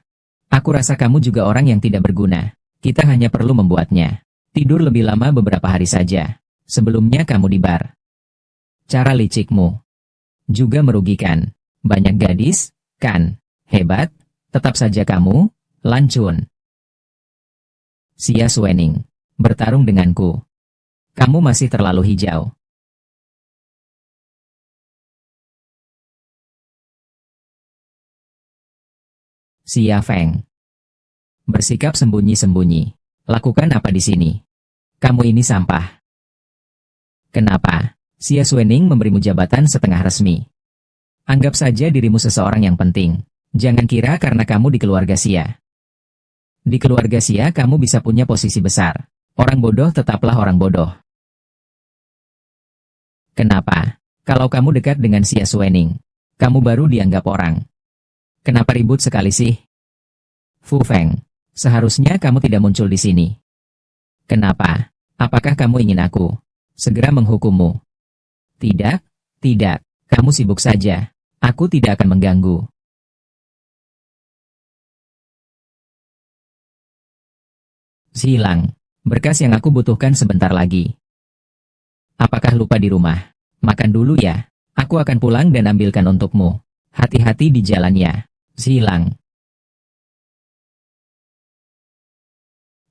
Aku rasa kamu juga orang yang tidak berguna. Kita hanya perlu membuatnya tidur lebih lama beberapa hari saja. Sebelumnya kamu di bar. Cara licikmu juga merugikan banyak gadis, kan? Hebat, tetap saja kamu, lancun. Xia Suening, bertarung denganku. Kamu masih terlalu hijau. Xia Feng. Bersikap sembunyi-sembunyi. Lakukan apa di sini? Kamu ini sampah. Kenapa? Xia Suening memberimu jabatan setengah resmi. Anggap saja dirimu seseorang yang penting. Jangan kira karena kamu di keluarga Xia. Di keluarga Xia kamu bisa punya posisi besar. Orang bodoh tetaplah orang bodoh. Kenapa? Kalau kamu dekat dengan Xia Suening, kamu baru dianggap orang. Kenapa ribut sekali sih? Fu Feng, seharusnya kamu tidak muncul di sini. Kenapa? Apakah kamu ingin aku segera menghukummu? Tidak, tidak. Kamu sibuk saja. Aku tidak akan mengganggu. Hilang. Berkas yang aku butuhkan sebentar lagi. Apakah lupa di rumah? Makan dulu ya. Aku akan pulang dan ambilkan untukmu. Hati-hati di jalannya. Hilang.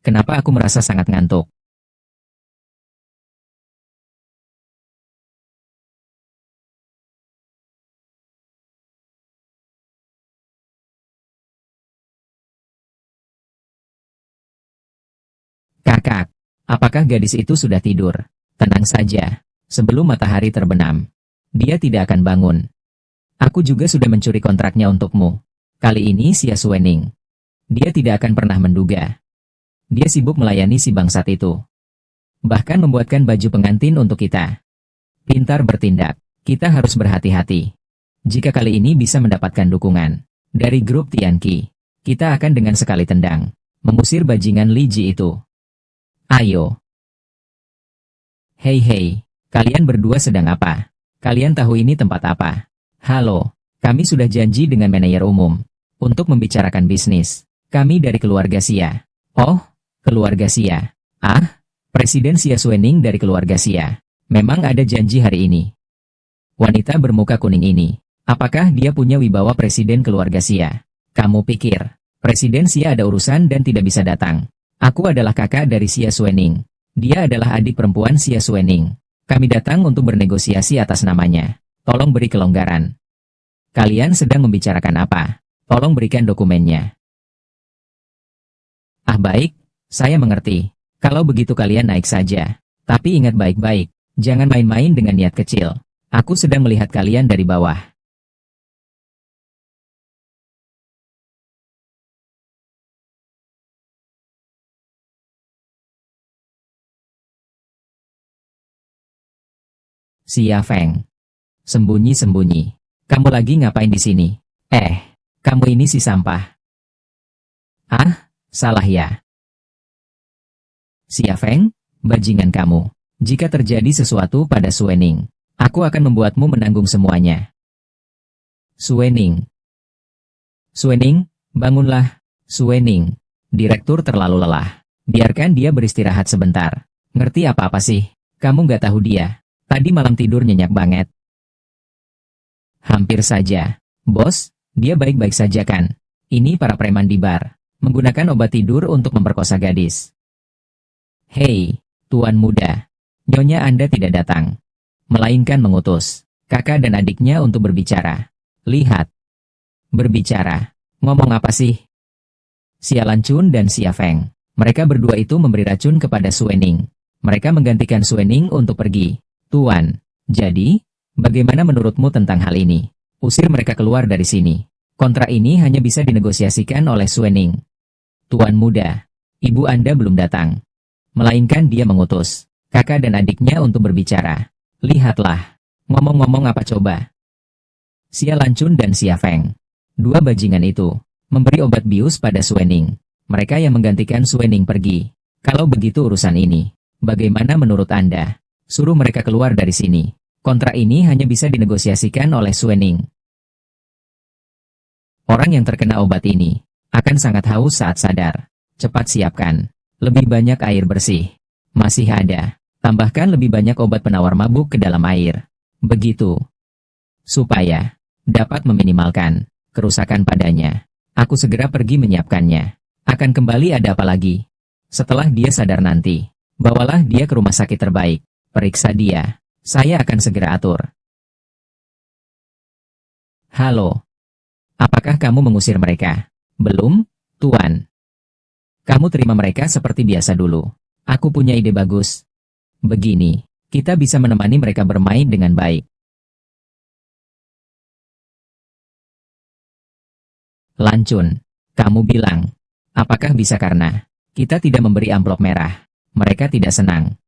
Kenapa aku merasa sangat ngantuk? Kakak, apakah gadis itu sudah tidur? Tenang saja. Sebelum matahari terbenam, dia tidak akan bangun. Aku juga sudah mencuri kontraknya untukmu. Kali ini Xia Suening. Dia tidak akan pernah menduga. Dia sibuk melayani si bangsat itu. Bahkan membuatkan baju pengantin untuk kita. Pintar bertindak. Kita harus berhati-hati. Jika kali ini bisa mendapatkan dukungan dari grup Tianqi, kita akan dengan sekali tendang mengusir bajingan Li Ji itu. Ayo. Hei, kalian berdua sedang apa? Kalian tahu ini tempat apa? Halo, kami sudah janji dengan manajer umum untuk membicarakan bisnis. Kami dari keluarga Xia. Oh, keluarga Xia. Ah, Presiden Xia Suening dari keluarga Xia. Memang ada janji hari ini. Wanita bermuka kuning ini, apakah dia punya wibawa presiden keluarga Xia? Kamu pikir, Presiden Xia ada urusan dan tidak bisa datang? Aku adalah kakak dari Xia Suening. Dia adalah adik perempuan Xia Suening. Kami datang untuk bernegosiasi atas namanya. Tolong beri kelonggaran. Kalian sedang membicarakan apa? Tolong berikan dokumennya. Ah baik, saya mengerti. Kalau begitu kalian naik saja. Tapi ingat baik-baik, jangan main-main dengan niat kecil. Aku sedang melihat kalian dari bawah. Xia Feng. Sembunyi-sembunyi. Kamu lagi ngapain di sini? Kamu ini si sampah. Ah, salah ya. Xia Feng, bajingan kamu. Jika terjadi sesuatu pada Suening, aku akan membuatmu menanggung semuanya. Suening. Suening, bangunlah. Suening. Direktur terlalu lelah. Biarkan dia beristirahat sebentar. Ngerti apa-apa sih? Kamu nggak tahu dia. Tadi malam tidur nyenyak banget. Hampir saja. Bos, dia baik-baik saja kan? Ini para preman di bar. Menggunakan obat tidur untuk memperkosa gadis. Hei, tuan muda. Nyonya Anda tidak datang. Melainkan mengutus kakak dan adiknya untuk berbicara. Lihat. Berbicara. Ngomong apa sih? Sialan Chun dan Xia Feng. Mereka berdua itu memberi racun kepada Suening. Mereka menggantikan Suening untuk pergi. Tuan, jadi, bagaimana menurutmu tentang hal ini? Usir mereka keluar dari sini. Kontrak ini hanya bisa dinegosiasikan oleh Suening. Tuan muda, ibu Anda belum datang. Melainkan dia mengutus kakak dan adiknya untuk berbicara. Lihatlah. Ngomong-ngomong apa coba? Sialan Chun dan Xia Feng. Dua bajingan itu memberi obat bius pada Suening. Mereka yang menggantikan Suening pergi. Kalau begitu urusan ini, bagaimana menurut Anda? Suruh mereka keluar dari sini. Kontrak ini hanya bisa dinegosiasikan oleh Suening. Orang yang terkena obat ini akan sangat haus saat sadar. Cepat siapkan. Lebih banyak air bersih. Masih ada. Tambahkan lebih banyak obat penawar mabuk ke dalam air. Begitu. Supaya dapat meminimalkan kerusakan padanya. Aku segera pergi menyiapkannya. Akan kembali ada apa lagi? Setelah dia sadar nanti, bawalah dia ke rumah sakit terbaik. Periksa dia. Saya akan segera atur. Halo. Apakah kamu mengusir mereka? Belum, Tuan. Kamu terima mereka seperti biasa dulu. Aku punya ide bagus. Begini, kita bisa menemani mereka bermain dengan baik. Lancun, kamu bilang, apakah bisa karena kita tidak memberi amplop merah? Mereka tidak senang.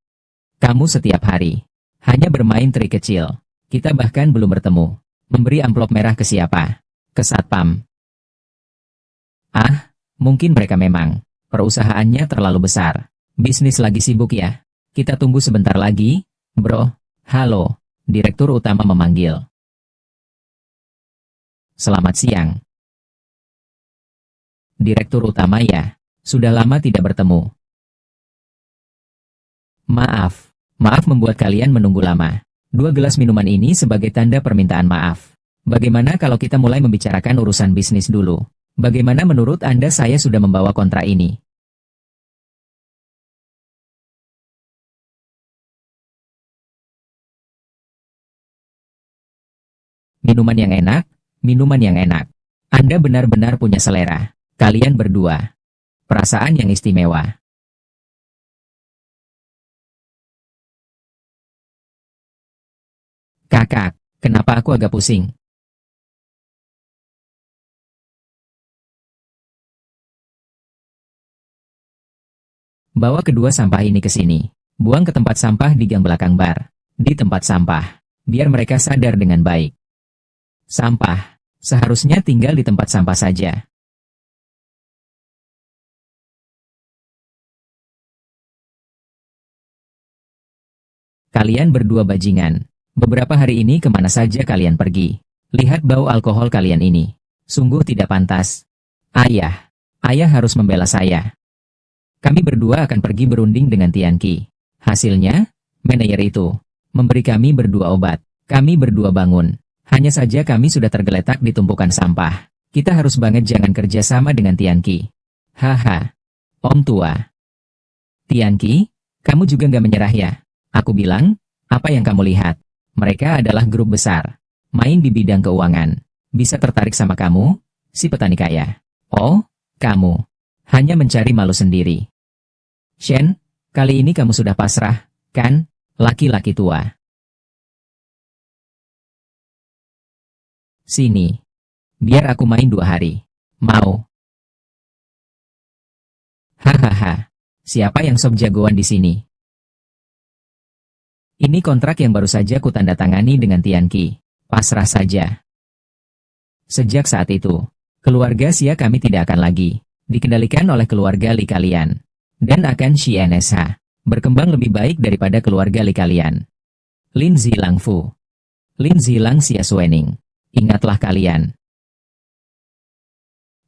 Kamu setiap hari hanya bermain trik kecil. Kita bahkan belum bertemu. Memberi amplop merah ke siapa? Ke satpam. Ah, mungkin mereka memang. Perusahaannya terlalu besar. Bisnis lagi sibuk ya. Kita tunggu sebentar lagi, bro. Halo, Direktur Utama memanggil. Selamat siang. Direktur Utama ya, sudah lama tidak bertemu. Maaf membuat kalian menunggu lama. 2 gelas minuman ini sebagai tanda permintaan maaf. Bagaimana kalau kita mulai membicarakan urusan bisnis dulu? Bagaimana menurut Anda saya sudah membawa kontrak ini? Minuman yang enak, minuman yang enak. Anda benar-benar punya selera. Kalian berdua. Perasaan yang istimewa. Kakak, kenapa aku agak pusing? Bawa kedua sampah ini ke sini. Buang ke tempat sampah di gang belakang bar. Di tempat sampah. Biar mereka sadar dengan baik. Sampah. Seharusnya tinggal di tempat sampah saja. Kalian berdua bajingan. Beberapa hari ini kemana saja kalian pergi? Lihat bau alkohol kalian ini. Sungguh tidak pantas. Ayah harus membela saya. Kami berdua akan pergi berunding dengan Tianqi. Hasilnya, manajer itu memberi kami berdua obat. Kami berdua bangun. Hanya saja kami sudah tergeletak di tumpukan sampah. Kita harus banget jangan kerja sama dengan Tianqi. Haha. Om tua. Tianqi, kamu juga nggak menyerah ya? Aku bilang, apa yang kamu lihat? Mereka adalah grup besar. Main di bidang keuangan. Bisa tertarik sama kamu? Si petani kaya. Oh, kamu. Hanya mencari malu sendiri. Shen, kali ini kamu sudah pasrah, kan? Laki-laki tua. Sini. Biar aku main 2 hari. Mau? Hahaha. Siapa yang sob jagoan di sini? Ini kontrak yang baru saja kutandatangani dengan Tianqi. Pasrah saja. Sejak saat itu, keluarga Xia kami tidak akan lagi dikendalikan oleh keluarga Li kalian. Dan akan CNSH berkembang lebih baik daripada keluarga Li kalian. Lin Zilang Fu. Lin Zilang Xia Suening. Ingatlah kalian.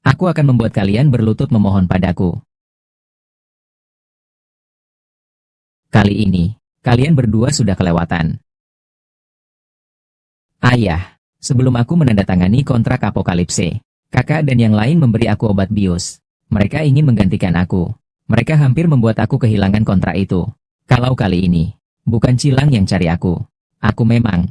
Aku akan membuat kalian berlutut memohon padaku. Kali ini, kalian berdua sudah kelewatan. Ayah, sebelum aku menandatangani kontrak apokalipse, kakak dan yang lain memberi aku obat bius. Mereka ingin menggantikan aku. Mereka hampir membuat aku kehilangan kontrak itu. Kalau kali ini, bukan Cilang yang cari aku. Aku memang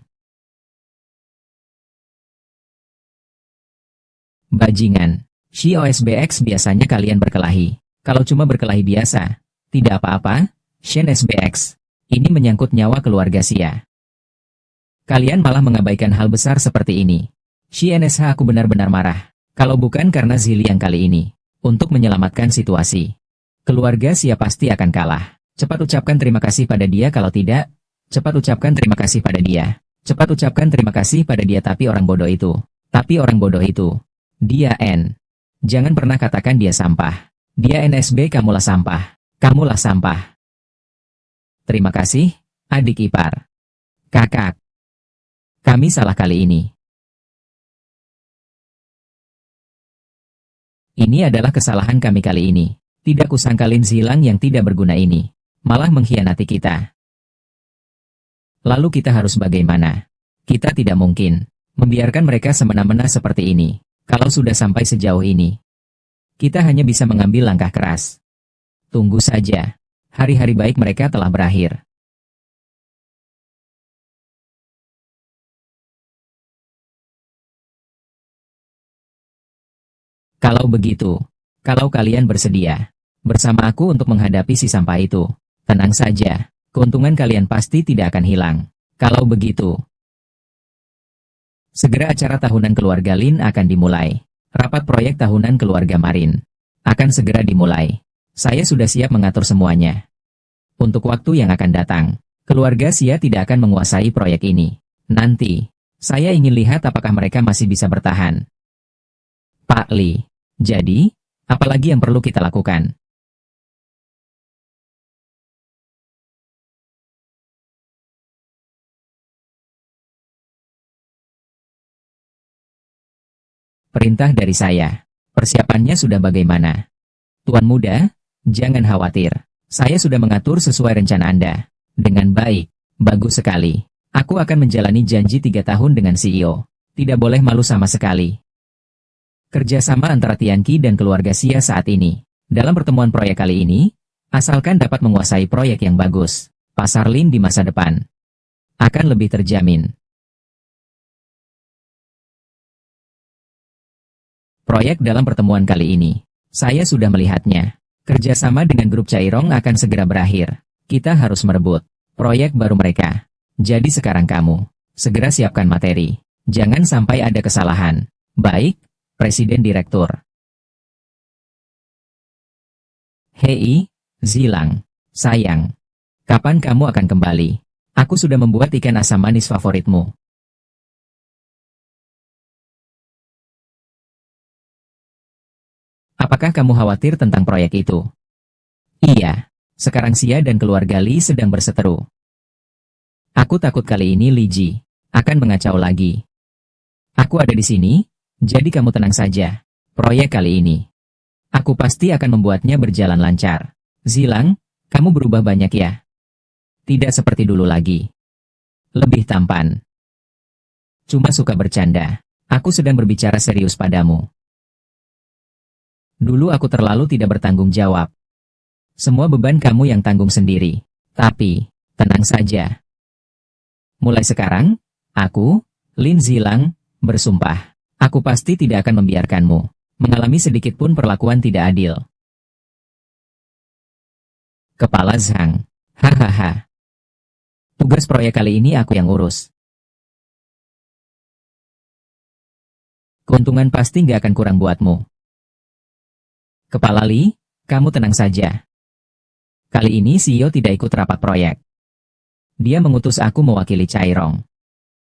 bajingan. SBX biasanya kalian berkelahi. Kalau cuma berkelahi biasa, tidak apa-apa, Shen SBX. Ini menyangkut nyawa keluarga Xia. Kalian malah mengabaikan hal besar seperti ini. NSH aku benar-benar marah. Kalau bukan karena Zili yang kali ini, untuk menyelamatkan situasi. Keluarga Xia pasti akan kalah. Cepat ucapkan terima kasih pada dia kalau tidak. Cepat ucapkan terima kasih pada dia. Cepat ucapkan terima kasih pada dia tapi orang bodoh itu. Tapi orang bodoh itu. Dia N. Jangan pernah katakan dia sampah. Dia NSB kamulah sampah. Kamulah sampah. Terima kasih, adik ipar. Kakak. Kami salah kali ini. Ini adalah kesalahan kami kali ini. Tidak kusangka Lin Zilang yang tidak berguna ini. Malah mengkhianati kita. Lalu kita harus bagaimana? Kita tidak mungkin membiarkan mereka semena-mena seperti ini. Kalau sudah sampai sejauh ini, kita hanya bisa mengambil langkah keras. Tunggu saja. Hari-hari baik mereka telah berakhir. Kalau begitu, kalau kalian bersedia bersama aku untuk menghadapi si sampah itu, tenang saja, keuntungan kalian pasti tidak akan hilang. Kalau begitu, segera acara tahunan keluarga Lin akan dimulai. Rapat proyek tahunan keluarga Marin akan segera dimulai. Saya sudah siap mengatur semuanya. Untuk waktu yang akan datang, keluarga Xia tidak akan menguasai proyek ini. Nanti, saya ingin lihat apakah mereka masih bisa bertahan. Pak Li, jadi, apalagi yang perlu kita lakukan? Perintah dari saya. Persiapannya sudah bagaimana? Tuan muda, jangan khawatir. Saya sudah mengatur sesuai rencana Anda. Dengan baik. Bagus sekali. Aku akan menjalani janji 3 tahun dengan CEO. Tidak boleh malu sama sekali. Kerjasama antara Tianqi dan keluarga Xia saat ini. Dalam pertemuan proyek kali ini, asalkan dapat menguasai proyek yang bagus, pasar Lin di masa depan akan lebih terjamin. Proyek dalam pertemuan kali ini, saya sudah melihatnya. Kerjasama dengan grup Cairong akan segera berakhir. Kita harus merebut proyek baru mereka. Jadi sekarang kamu, segera siapkan materi. Jangan sampai ada kesalahan. Baik, Presiden Direktur. Hei, Zilang. Sayang. Kapan kamu akan kembali? Aku sudah membuat ikan asam manis favoritmu. Apakah kamu khawatir tentang proyek itu? Iya, sekarang Xia dan keluarga Li sedang berseteru. Aku takut kali ini Li Ji akan mengacau lagi. Aku ada di sini, jadi kamu tenang saja. Proyek kali ini, aku pasti akan membuatnya berjalan lancar. Zilang, kamu berubah banyak ya? Tidak seperti dulu lagi. Lebih tampan. Cuma suka bercanda. Aku sedang berbicara serius padamu. Dulu aku terlalu tidak bertanggung jawab. Semua beban kamu yang tanggung sendiri. Tapi, tenang saja. Mulai sekarang, aku, Lin Zilang, bersumpah. Aku pasti tidak akan membiarkanmu mengalami sedikit pun perlakuan tidak adil. Kepala Zhang. Hahaha. Tugas proyek kali ini aku yang urus. Keuntungan pasti nggak akan kurang buatmu. Kepala Li, kamu tenang saja. Kali ini CEO tidak ikut rapat proyek. Dia mengutus aku mewakili Cairong.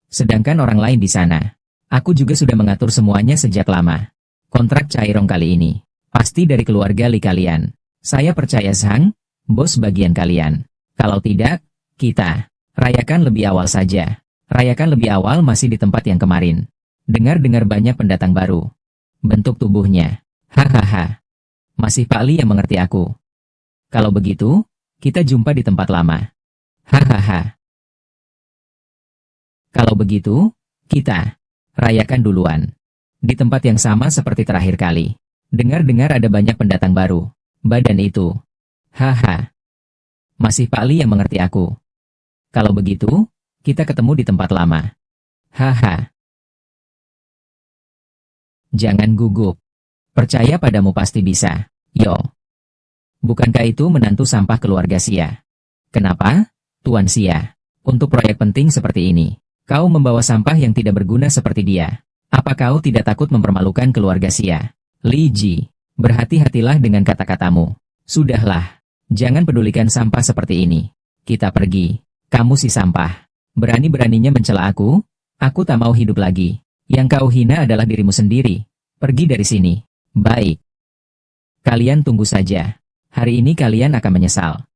Sedangkan orang lain di sana, aku juga sudah mengatur semuanya sejak lama. Kontrak Cairong kali ini, pasti dari keluarga Li kalian. Saya percaya Zhang, bos bagian kalian. Kalau tidak, kita rayakan lebih awal saja. Rayakan lebih awal masih di tempat yang kemarin. Dengar-dengar banyak pendatang baru. Bentuk tubuhnya Hahaha. Masih Pak Li yang mengerti aku. Kalau begitu, kita jumpa di tempat lama. Hahaha. Kalau begitu, kita rayakan duluan. Di tempat yang sama seperti terakhir kali. Dengar-dengar ada banyak pendatang baru. Badan itu. Haha. Masih Pak Li yang mengerti aku. Kalau begitu, kita ketemu di tempat lama. Haha. Jangan gugup. Percaya padamu pasti bisa. Yo. Bukankah itu menantu sampah keluarga Sia? Kenapa, Tuan Sia? Untuk proyek penting seperti ini, kau membawa sampah yang tidak berguna seperti dia. Apa kau tidak takut mempermalukan keluarga Sia? Li Ji, berhati-hatilah dengan kata-katamu. Sudahlah, jangan pedulikan sampah seperti ini. Kita pergi. Kamu si sampah. Berani-beraninya mencela aku tak mau hidup lagi. Yang kau hina adalah dirimu sendiri. Pergi dari sini. Baik. Kalian tunggu saja. Hari ini kalian akan menyesal.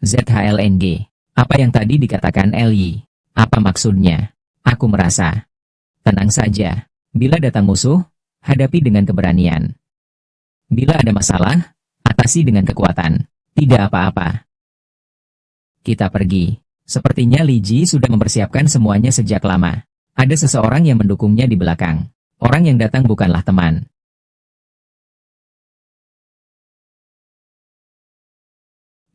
ZHLNG. Apa yang tadi dikatakan Li? Apa maksudnya? Aku merasa. Tenang saja. Bila datang musuh, hadapi dengan keberanian. Bila ada masalah, atasi dengan kekuatan. Tidak apa-apa. Kita pergi. Sepertinya Li Ji sudah mempersiapkan semuanya sejak lama. Ada seseorang yang mendukungnya di belakang. Orang yang datang bukanlah teman.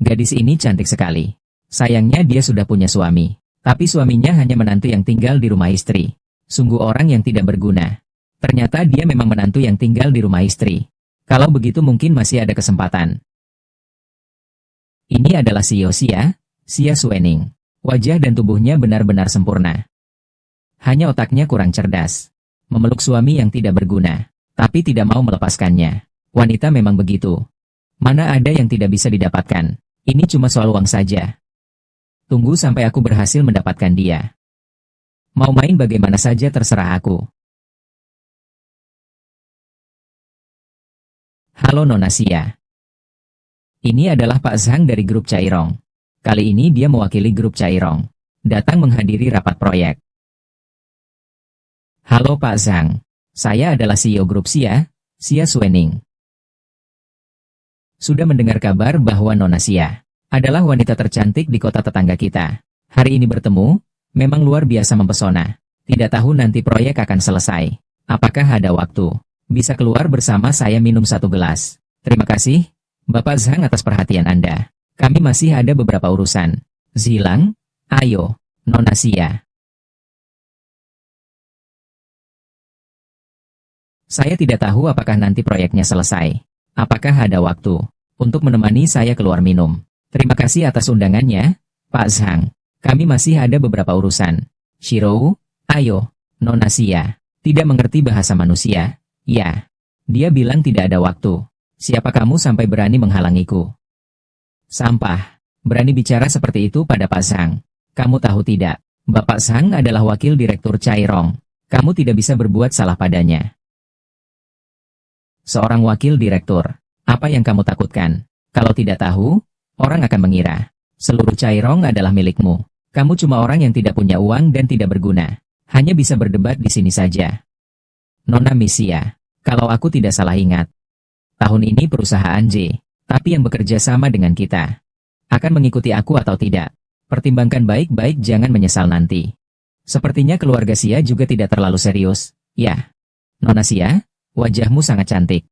Gadis ini cantik sekali. Sayangnya dia sudah punya suami. Tapi suaminya hanya menantu yang tinggal di rumah istri. Sungguh orang yang tidak berguna. Ternyata dia memang menantu yang tinggal di rumah istri. Kalau begitu mungkin masih ada kesempatan. Ini adalah Sia Suening. Wajah dan tubuhnya benar-benar sempurna. Hanya otaknya kurang cerdas. Memeluk suami yang tidak berguna, tapi tidak mau melepaskannya. Wanita memang begitu. Mana ada yang tidak bisa didapatkan. Ini cuma soal uang saja. Tunggu sampai aku berhasil mendapatkan dia. Mau main bagaimana saja terserah aku. Halo Nona Sia. Ini adalah Pak Zhang dari grup Cairong. Kali ini dia mewakili grup Cairong. Datang menghadiri rapat proyek. Halo Pak Zhang. Saya adalah CEO grup Sia Suening. Sudah mendengar kabar bahwa Nona Sia adalah wanita tercantik di kota tetangga kita. Hari ini bertemu, memang luar biasa mempesona. Tidak tahu nanti proyek akan selesai. Apakah ada waktu? Bisa keluar bersama saya minum satu gelas. Terima kasih, Bapak Zhang atas perhatian Anda. Kami masih ada beberapa urusan. Zilang, ayo, Nona Sia. Saya tidak tahu apakah nanti proyeknya selesai. Apakah ada waktu untuk menemani saya keluar minum? Terima kasih atas undangannya, Pak Zhang. Kami masih ada beberapa urusan. Shirou, ayo, Nona Sia. Tidak mengerti bahasa manusia? Ya. Dia bilang tidak ada waktu. Siapa kamu sampai berani menghalangiku? Sampah. Berani bicara seperti itu pada Pak Zhang. Kamu tahu tidak? Bapak Zhang adalah wakil direktur Cairong. Kamu tidak bisa berbuat salah padanya. Seorang wakil direktur. Apa yang kamu takutkan? Kalau tidak tahu, orang akan mengira seluruh Cairong adalah milikmu. Kamu cuma orang yang tidak punya uang dan tidak berguna. Hanya bisa berdebat di sini saja. Nona Misia, kalau aku tidak salah ingat, tahun ini perusahaan J, tapi yang bekerja sama dengan kita, akan mengikuti aku atau tidak. Pertimbangkan baik-baik, jangan menyesal nanti. Sepertinya keluarga Sia juga tidak terlalu serius. Ya, Nona Sia, wajahmu sangat cantik.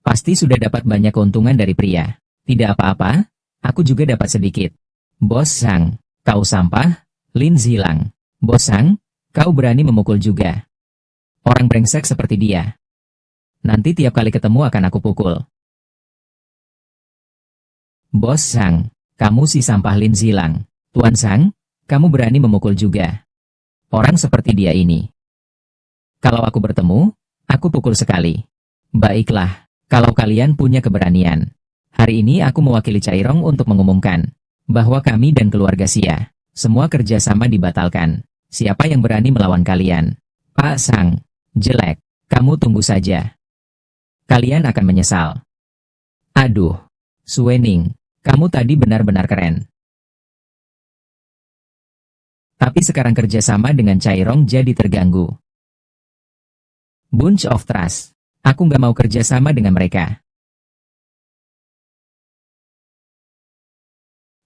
Pasti sudah dapat banyak keuntungan dari pria. Tidak apa-apa, aku juga dapat sedikit. Bos Zhang, kau sampah. Lin Zilang, Bos Zhang, kau berani memukul juga. Orang brengsek seperti dia. Nanti tiap kali ketemu akan aku pukul. Bos Zhang, kamu si sampah Lin Zilang. Tuan Zhang, kamu berani memukul juga. Orang seperti dia ini. Kalau aku bertemu, aku pukul sekali. Baiklah, kalau kalian punya keberanian. Hari ini aku mewakili Cairong untuk mengumumkan bahwa kami dan keluarga Sia, semua kerjasama dibatalkan. Siapa yang berani melawan kalian? Pak Zhang, jelek. Kamu tunggu saja. Kalian akan menyesal. Aduh, Suening, kamu tadi benar-benar keren. Tapi sekarang kerjasama dengan Cairong jadi terganggu. Bunch of trash. Aku nggak mau kerja sama dengan mereka.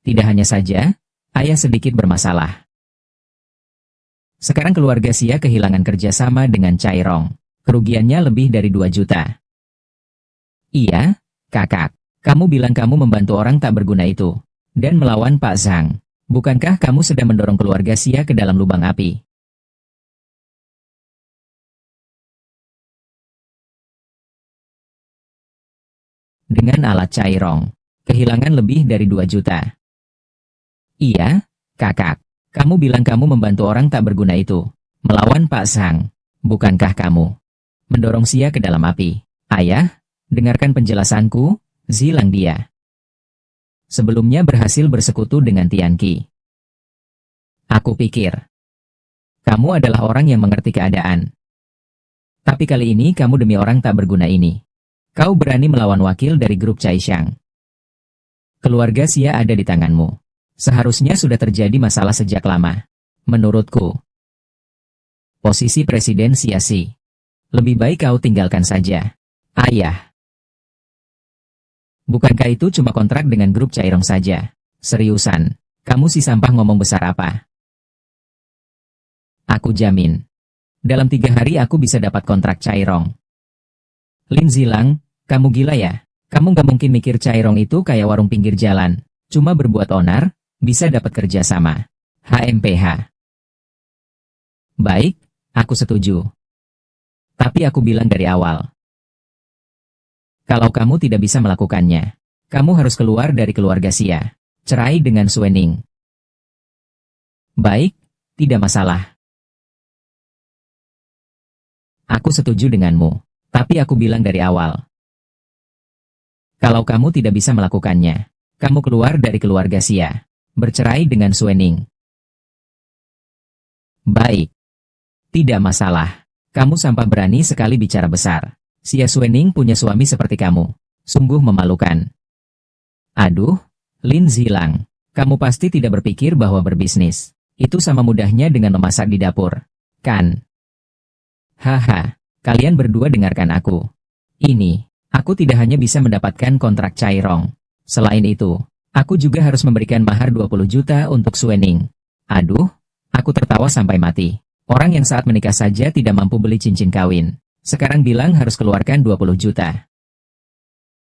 Tidak hanya saja, ayah sedikit bermasalah. Sekarang keluarga Xia kehilangan kerjasama dengan Chairong. Kerugiannya lebih dari 2 juta. Iya, kakak. Kamu bilang kamu membantu orang tak berguna itu. Dan melawan Pak Zhang. Bukankah kamu sedang mendorong keluarga Xia ke dalam lubang api? Dengan alat Chairong. Kehilangan lebih dari 2 juta. Iya, kakak. Kamu bilang kamu membantu orang tak berguna itu. Melawan Pak Zhang. Bukankah kamu mendorong Xia ke dalam api? Ayah, dengarkan penjelasanku, Zilang dia. Sebelumnya berhasil bersekutu dengan Tianqi. Aku pikir, kamu adalah orang yang mengerti keadaan. Tapi kali ini kamu demi orang tak berguna ini. Kau berani melawan wakil dari grup Chaishang. Keluarga Xia ada di tanganmu. Seharusnya sudah terjadi masalah sejak lama. Menurutku, posisi Presiden Sia-si. Lebih baik kau tinggalkan saja. Ayah. Bukankah itu cuma kontrak dengan grup Chairong saja? Seriusan, kamu si sampah ngomong besar apa? Aku jamin. Dalam 3 hari aku bisa dapat kontrak Chairong. Lin Zilang, kamu gila ya? Kamu gak mungkin mikir Chairong itu kayak warung pinggir jalan. Cuma berbuat onar, bisa dapat kerja sama. HMPH. Baik, aku setuju. Tapi aku bilang dari awal. Kalau kamu tidak bisa melakukannya, kamu harus keluar dari keluarga Xia. Cerai dengan Suening. Baik, tidak masalah. Aku setuju denganmu. Tapi aku bilang dari awal. Kalau kamu tidak bisa melakukannya, kamu keluar dari keluarga Xia. Bercerai dengan Suening. Baik. Tidak masalah. Kamu sampah berani sekali bicara besar. Xia Suening punya suami seperti kamu. Sungguh memalukan. Aduh, Lin Zilang. Kamu pasti tidak berpikir bahwa berbisnis itu sama mudahnya dengan memasak di dapur. Kan? Haha, kalian berdua dengarkan aku. Ini, aku tidak hanya bisa mendapatkan kontrak Chairong. Selain itu, aku juga harus memberikan mahar 20 juta untuk Suening. Aduh, aku tertawa sampai mati. Orang yang saat menikah saja tidak mampu beli cincin kawin. Sekarang bilang harus keluarkan 20 juta.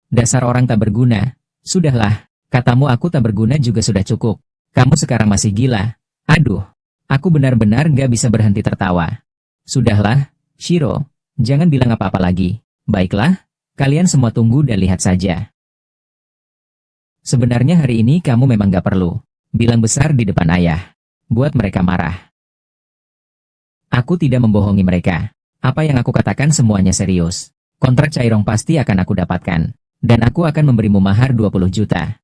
Dasar orang tak berguna. Sudahlah, katamu aku tak berguna juga sudah cukup. Kamu sekarang masih gila. Aduh, aku benar-benar gak bisa berhenti tertawa. Sudahlah, Shiro, jangan bilang apa-apa lagi. Baiklah, kalian semua tunggu dan lihat saja. Sebenarnya hari ini kamu memang gak perlu bilang besar di depan ayah. Buat mereka marah. Aku tidak membohongi mereka. Apa yang aku katakan semuanya serius. Kontrak Chairong pasti akan aku dapatkan. Dan aku akan memberimu mahar 20 juta.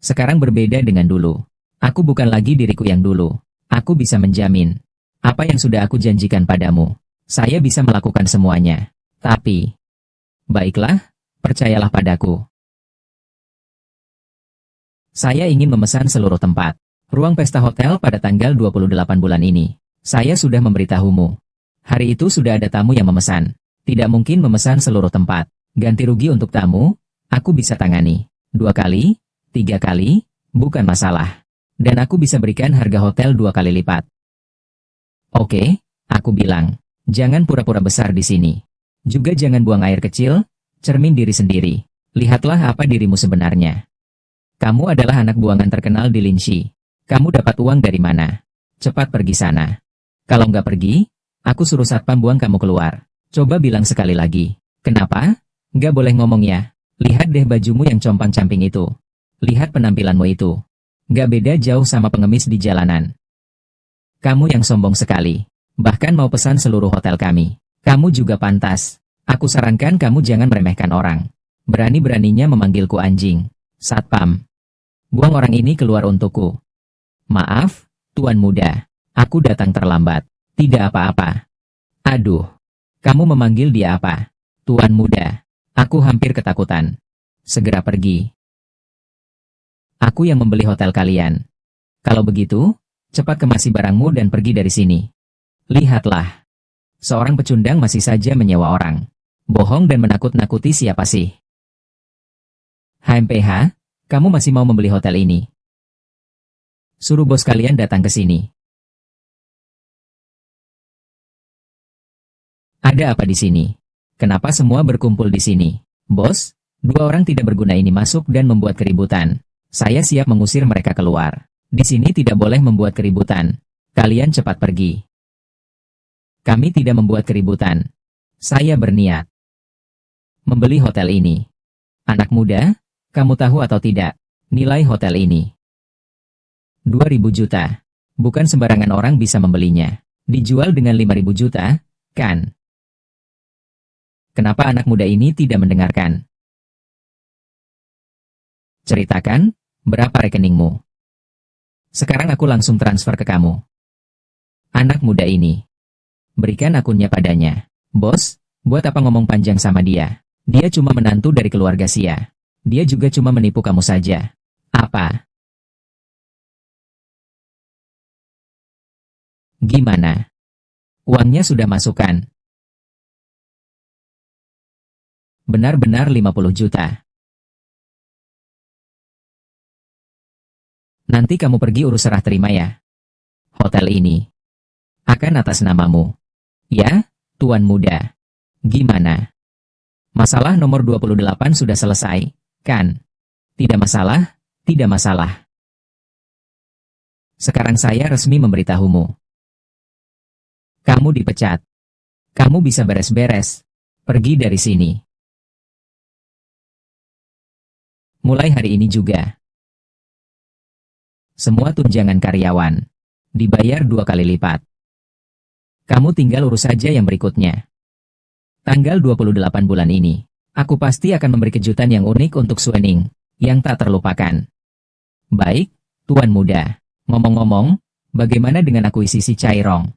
Sekarang berbeda dengan dulu. Aku bukan lagi diriku yang dulu. Aku bisa menjamin. Apa yang sudah aku janjikan padamu. Saya bisa melakukan semuanya. Tapi, baiklah, percayalah padaku. Saya ingin memesan seluruh tempat. Ruang pesta hotel pada tanggal 28 bulan ini. Saya sudah memberitahumu. Hari itu sudah ada tamu yang memesan. Tidak mungkin memesan seluruh tempat. Ganti rugi untuk tamu, aku bisa tangani. 2 kali, 3 kali, bukan masalah. Dan aku bisa berikan harga hotel 2 kali lipat. Oke, aku bilang. Jangan pura-pura besar di sini. Juga jangan buang air kecil, cermin diri sendiri. Lihatlah apa dirimu sebenarnya. Kamu adalah anak buangan terkenal di Linxi. Kamu dapat uang dari mana? Cepat pergi sana. Kalau nggak pergi, aku suruh satpam buang kamu keluar. Coba bilang sekali lagi. Kenapa? Nggak boleh ngomong ya. Lihat deh bajumu yang compang-camping itu. Lihat penampilanmu itu. Nggak beda jauh sama pengemis di jalanan. Kamu yang sombong sekali. Bahkan mau pesan seluruh hotel kami. Kamu juga pantas. Aku sarankan kamu jangan meremehkan orang. Berani-beraninya memanggilku anjing. Satpam. Buang orang ini keluar untukku. Maaf, Tuan Muda. Aku datang terlambat. Tidak apa-apa. Aduh. Kamu memanggil dia apa? Tuan Muda. Aku hampir ketakutan. Segera pergi. Aku yang membeli hotel kalian. Kalau begitu, cepat kemasi barangmu dan pergi dari sini. Lihatlah. Seorang pecundang masih saja menyewa orang. Bohong dan menakut-nakuti siapa sih? HMPH, kamu masih mau membeli hotel ini? Suruh bos kalian datang ke sini. Ada apa di sini? Kenapa semua berkumpul di sini? Bos, dua orang tidak berguna ini masuk dan membuat keributan. Saya siap mengusir mereka keluar. Di sini tidak boleh membuat keributan. Kalian cepat pergi. Kami tidak membuat keributan. Saya berniat membeli hotel ini. Anak muda, kamu tahu atau tidak, nilai hotel ini 2.000 juta. Bukan sembarangan orang bisa membelinya. Dijual dengan 5.000 juta, kan? Kenapa anak muda ini tidak mendengarkan? Ceritakan, berapa rekeningmu? Sekarang aku langsung transfer ke kamu. Anak muda ini. Berikan akunnya padanya. Bos, buat apa ngomong panjang sama dia? Dia cuma menantu dari keluarga Sia. Dia juga cuma menipu kamu saja. Apa? Gimana? Uangnya sudah masukkan? Benar-benar 50 juta. Nanti kamu pergi urus serah terima ya. Hotel ini akan atas namamu. Ya, Tuan Muda. Gimana? Masalah nomor 28 sudah selesai, kan? Tidak masalah, tidak masalah. Sekarang saya resmi memberitahumu. Kamu dipecat. Kamu bisa beres-beres. Pergi dari sini. Mulai hari ini juga. Semua tunjangan karyawan dibayar 2 kali lipat. Kamu tinggal urus saja yang berikutnya. Tanggal 28 bulan ini, aku pasti akan memberi kejutan yang unik untuk Suening, yang tak terlupakan. Baik, Tuan Muda. Ngomong-ngomong, bagaimana dengan akuisisi Cairong?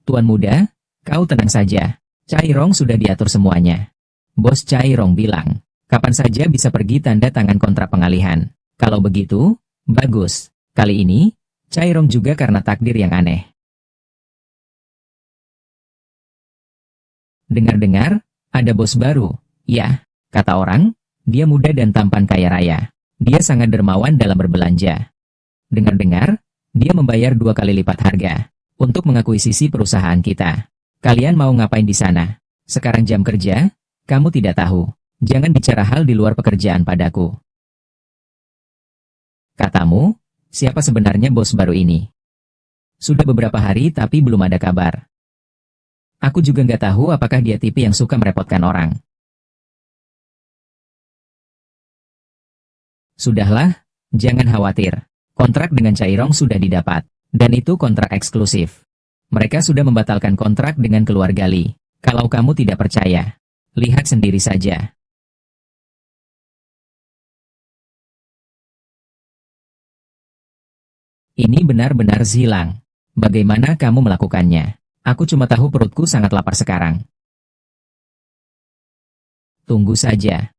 Tuan Muda, kau tenang saja. Cairong sudah diatur semuanya. Bos Cairong bilang, kapan saja bisa pergi tanda tangan kontrak pengalihan. Kalau begitu, bagus. Kali ini, Cairong juga karena takdir yang aneh. Dengar-dengar, ada bos baru. Ya, kata orang, dia muda dan tampan kaya raya. Dia sangat dermawan dalam berbelanja. Dengar-dengar, dia membayar 2 kali lipat harga untuk mengakuisisi perusahaan kita. Kalian mau ngapain di sana? Sekarang jam kerja, kamu tidak tahu. Jangan bicara hal di luar pekerjaan padaku. Katamu, siapa sebenarnya bos baru ini? Sudah beberapa hari tapi belum ada kabar. Aku juga nggak tahu apakah dia tipe yang suka merepotkan orang. Sudahlah, jangan khawatir. Kontrak dengan Cairong sudah didapat. Dan itu kontrak eksklusif. Mereka sudah membatalkan kontrak dengan keluarga Li. Kalau kamu tidak percaya, lihat sendiri saja. Ini benar-benar Zilang. Bagaimana kamu melakukannya? Aku cuma tahu perutku sangat lapar sekarang. Tunggu saja.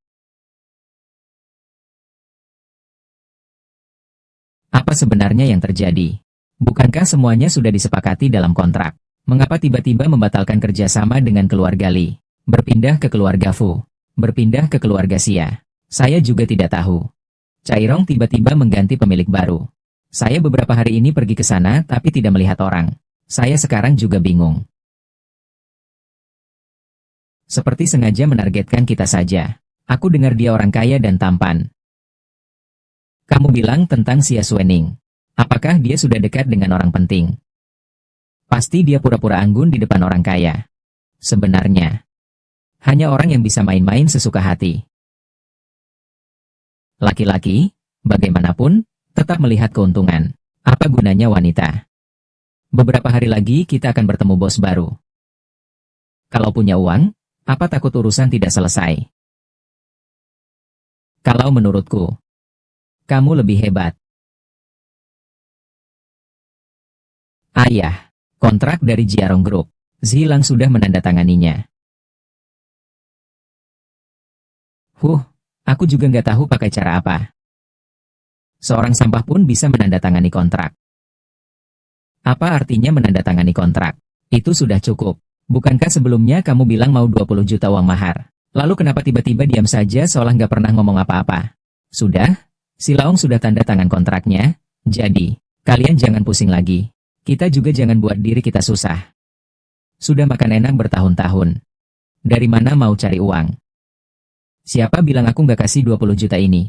Apa sebenarnya yang terjadi? Bukankah semuanya sudah disepakati dalam kontrak? Mengapa tiba-tiba membatalkan kerjasama dengan keluarga Li? Berpindah ke keluarga Fu. Berpindah ke keluarga Xia. Saya juga tidak tahu. Cairong tiba-tiba mengganti pemilik baru. Saya beberapa hari ini pergi ke sana tapi tidak melihat orang. Saya sekarang juga bingung. Seperti sengaja menargetkan kita saja. Aku dengar dia orang kaya dan tampan. Kamu bilang tentang Xia Suening. Apakah dia sudah dekat dengan orang penting? Pasti dia pura-pura anggun di depan orang kaya. Sebenarnya, hanya orang yang bisa main-main sesuka hati. Laki-laki, bagaimanapun, tetap melihat keuntungan. Apa gunanya wanita? Beberapa hari lagi kita akan bertemu bos baru. Kalau punya uang, apa takut urusan tidak selesai? Kalau menurutku, kamu lebih hebat. Ayah, kontrak dari Jiarong Group. Zilang sudah menandatanganinya. Aku juga nggak tahu pakai cara apa. Seorang sampah pun bisa menandatangani kontrak. Apa artinya menandatangani kontrak? Itu sudah cukup. Bukankah sebelumnya kamu bilang mau 20 juta uang mahar? Lalu kenapa tiba-tiba diam saja seolah nggak pernah ngomong apa-apa? Sudah? Si Laong sudah tanda tangan kontraknya, jadi, kalian jangan pusing lagi. Kita juga jangan buat diri kita susah. Sudah makan enak bertahun-tahun. Dari mana mau cari uang? Siapa bilang aku nggak kasih 20 juta ini?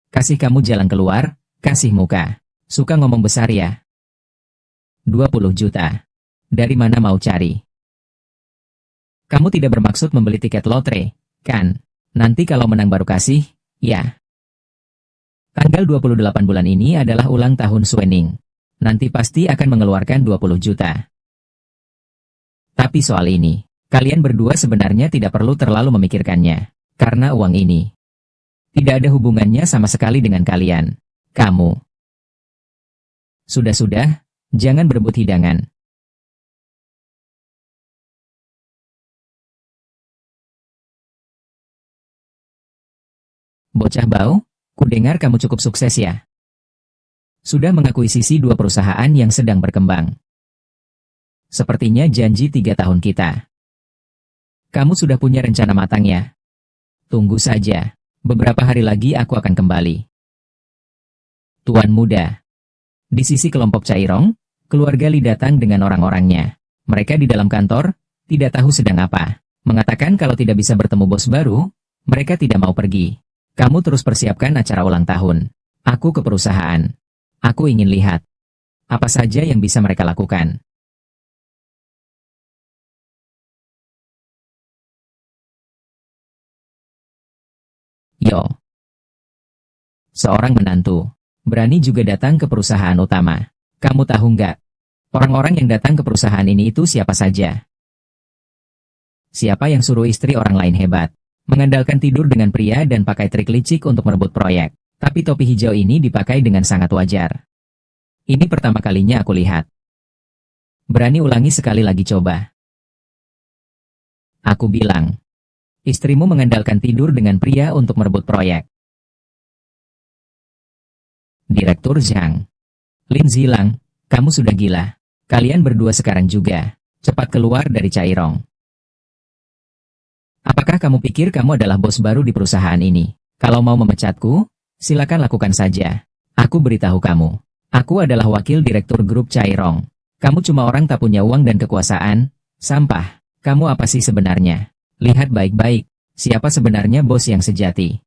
Kasih kamu jalan keluar, kasih muka. Suka ngomong besar ya? 20 juta. Dari mana mau cari? Kamu tidak bermaksud membeli tiket lotre, kan? Nanti kalau menang baru kasih, ya. Tanggal 28 bulan ini adalah ulang tahun Suening. Nanti pasti akan mengeluarkan 20 juta. Tapi soal ini, kalian berdua sebenarnya tidak perlu terlalu memikirkannya. Karena uang ini tidak ada hubungannya sama sekali dengan kalian. Kamu. Sudah-sudah, jangan berebut hidangan. Bocah bau, kudengar kamu cukup sukses ya. Sudah mengakuisisi 2 perusahaan yang sedang berkembang. Sepertinya janji 3 tahun kita. Kamu sudah punya rencana matang ya? Tunggu saja. Beberapa hari lagi aku akan kembali. Tuan muda. Di sisi kelompok Cairong, keluarga Li datang dengan orang-orangnya. Mereka di dalam kantor, tidak tahu sedang apa. Mengatakan kalau tidak bisa bertemu bos baru, mereka tidak mau pergi. Kamu terus persiapkan acara ulang tahun. Aku ke perusahaan. Aku ingin lihat apa saja yang bisa mereka lakukan. Yo. Seorang menantu. Berani juga datang ke perusahaan utama. Kamu tahu nggak? Orang-orang yang datang ke perusahaan ini itu siapa saja? Siapa yang suruh istri orang lain hebat? Mengandalkan tidur dengan pria dan pakai trik licik untuk merebut proyek. Tapi topi hijau ini dipakai dengan sangat wajar. Ini pertama kalinya aku lihat. Berani ulangi sekali lagi coba. Aku bilang. Istrimu mengandalkan tidur dengan pria untuk merebut proyek. Direktur Zhang. Lin Zilang, kamu sudah gila. Kalian berdua sekarang juga. Cepat keluar dari Cairong. Apakah kamu pikir kamu adalah bos baru di perusahaan ini? Kalau mau memecatku, silakan lakukan saja. Aku beritahu kamu. Aku adalah wakil direktur grup Cairong. Kamu cuma orang tak punya uang dan kekuasaan. Sampah. Kamu apa sih sebenarnya? Lihat baik-baik. Siapa sebenarnya bos yang sejati?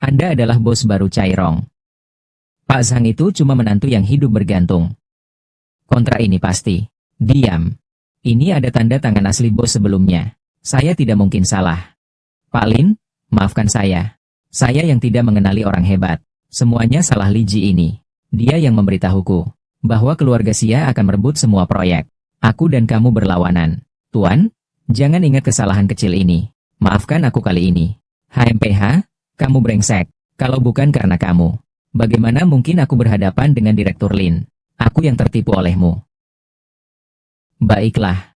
Anda adalah bos baru Cairong. Pak Zhang itu cuma menantu yang hidup bergantung. Kontra ini pasti. Diam. Ini ada tanda tangan asli bos sebelumnya. Saya tidak mungkin salah. Pak Lin, maafkan saya. Saya yang tidak mengenali orang hebat. Semuanya salah Liji ini. Dia yang memberitahuku bahwa keluarga Xia akan merebut semua proyek. Aku dan kamu berlawanan. Tuan, jangan ingat kesalahan kecil ini. Maafkan aku kali ini. HMPH, kamu brengsek. Kalau bukan karena kamu, bagaimana mungkin aku berhadapan dengan Direktur Lin? Aku yang tertipu olehmu. Baiklah.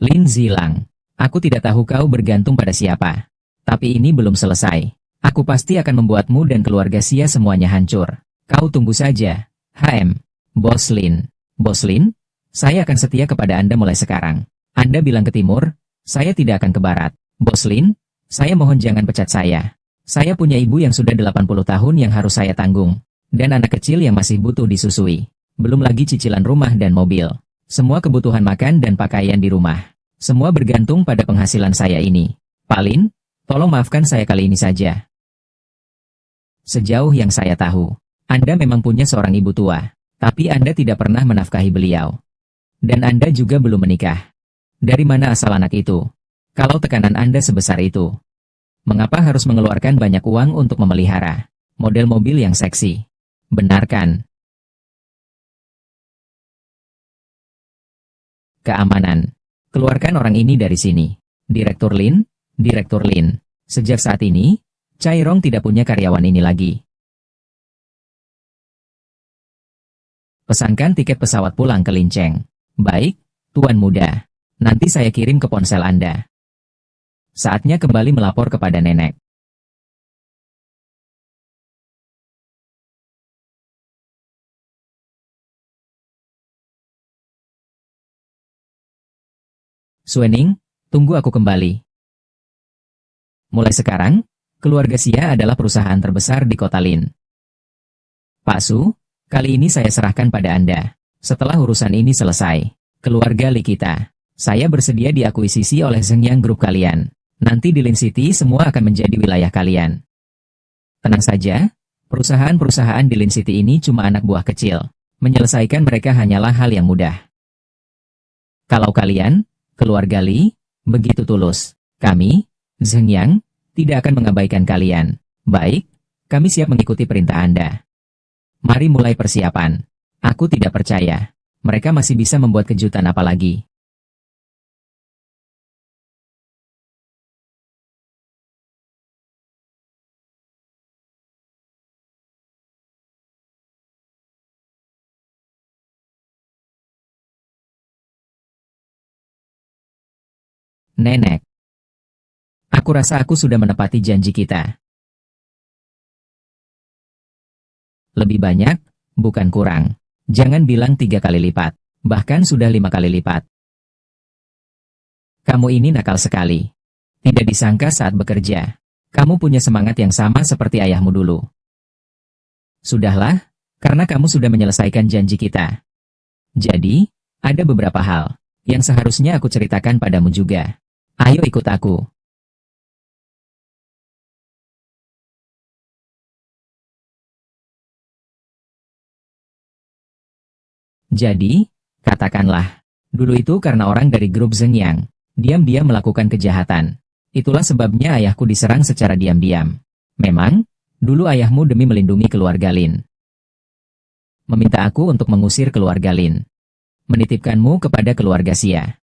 Lin Zilang, aku tidak tahu kau bergantung pada siapa. Tapi ini belum selesai. Aku pasti akan membuatmu dan keluarga Xia semuanya hancur. Kau tunggu saja. Bos Lin. Bos Lin, saya akan setia kepada Anda mulai sekarang. Anda bilang ke timur, saya tidak akan ke barat. Bos Lin, saya mohon jangan pecat saya. Saya punya ibu yang sudah 80 tahun yang harus saya tanggung. Dan anak kecil yang masih butuh disusui. Belum lagi cicilan rumah dan mobil. Semua kebutuhan makan dan pakaian di rumah. Semua bergantung pada penghasilan saya ini. Pak Lin, tolong maafkan saya kali ini saja. Sejauh yang saya tahu, Anda memang punya seorang ibu tua. Tapi Anda tidak pernah menafkahi beliau. Dan Anda juga belum menikah. Dari mana asal anak itu? Kalau tekanan Anda sebesar itu, mengapa harus mengeluarkan banyak uang untuk memelihara model mobil yang seksi? Benarkan. Keamanan. Keluarkan orang ini dari sini. Direktur Lin, Direktur Lin. Sejak saat ini, Cairong tidak punya karyawan ini lagi. Pesankan tiket pesawat pulang ke Linceng. Baik, Tuan Muda. Nanti saya kirim ke ponsel Anda. Saatnya kembali melapor kepada nenek. Suening, tunggu aku kembali. Mulai sekarang, keluarga Xia adalah perusahaan terbesar di kota Lin. Pak Su, kali ini saya serahkan pada Anda. Setelah urusan ini selesai, keluarga Li kita, saya bersedia diakuisisi oleh Zhengyang Group kalian. Nanti di Lin City semua akan menjadi wilayah kalian. Tenang saja, perusahaan-perusahaan di Lin City ini cuma anak buah kecil. Menyelesaikan mereka hanyalah hal yang mudah. Kalau kalian, keluarga Li, begitu tulus, kami, Zhengyang, tidak akan mengabaikan kalian. Baik, kami siap mengikuti perintah Anda. Mari mulai persiapan. Aku tidak percaya. Mereka masih bisa membuat kejutan apa lagi. Nenek. Aku rasa aku sudah menepati janji kita. Lebih banyak, bukan kurang. Jangan bilang 3 kali lipat. Bahkan sudah 5 kali lipat. Kamu ini nakal sekali. Tidak disangka saat bekerja. Kamu punya semangat yang sama seperti ayahmu dulu. Sudahlah, karena kamu sudah menyelesaikan janji kita. Jadi, ada beberapa hal yang seharusnya aku ceritakan padamu juga. Ayo ikut aku. Jadi, katakanlah, dulu itu karena orang dari grup Zhengyang, diam-diam melakukan kejahatan. Itulah sebabnya ayahku diserang secara diam-diam. Memang, dulu ayahmu demi melindungi keluarga Lin. Meminta aku untuk mengusir keluarga Lin. Menitipkanmu kepada keluarga Xia.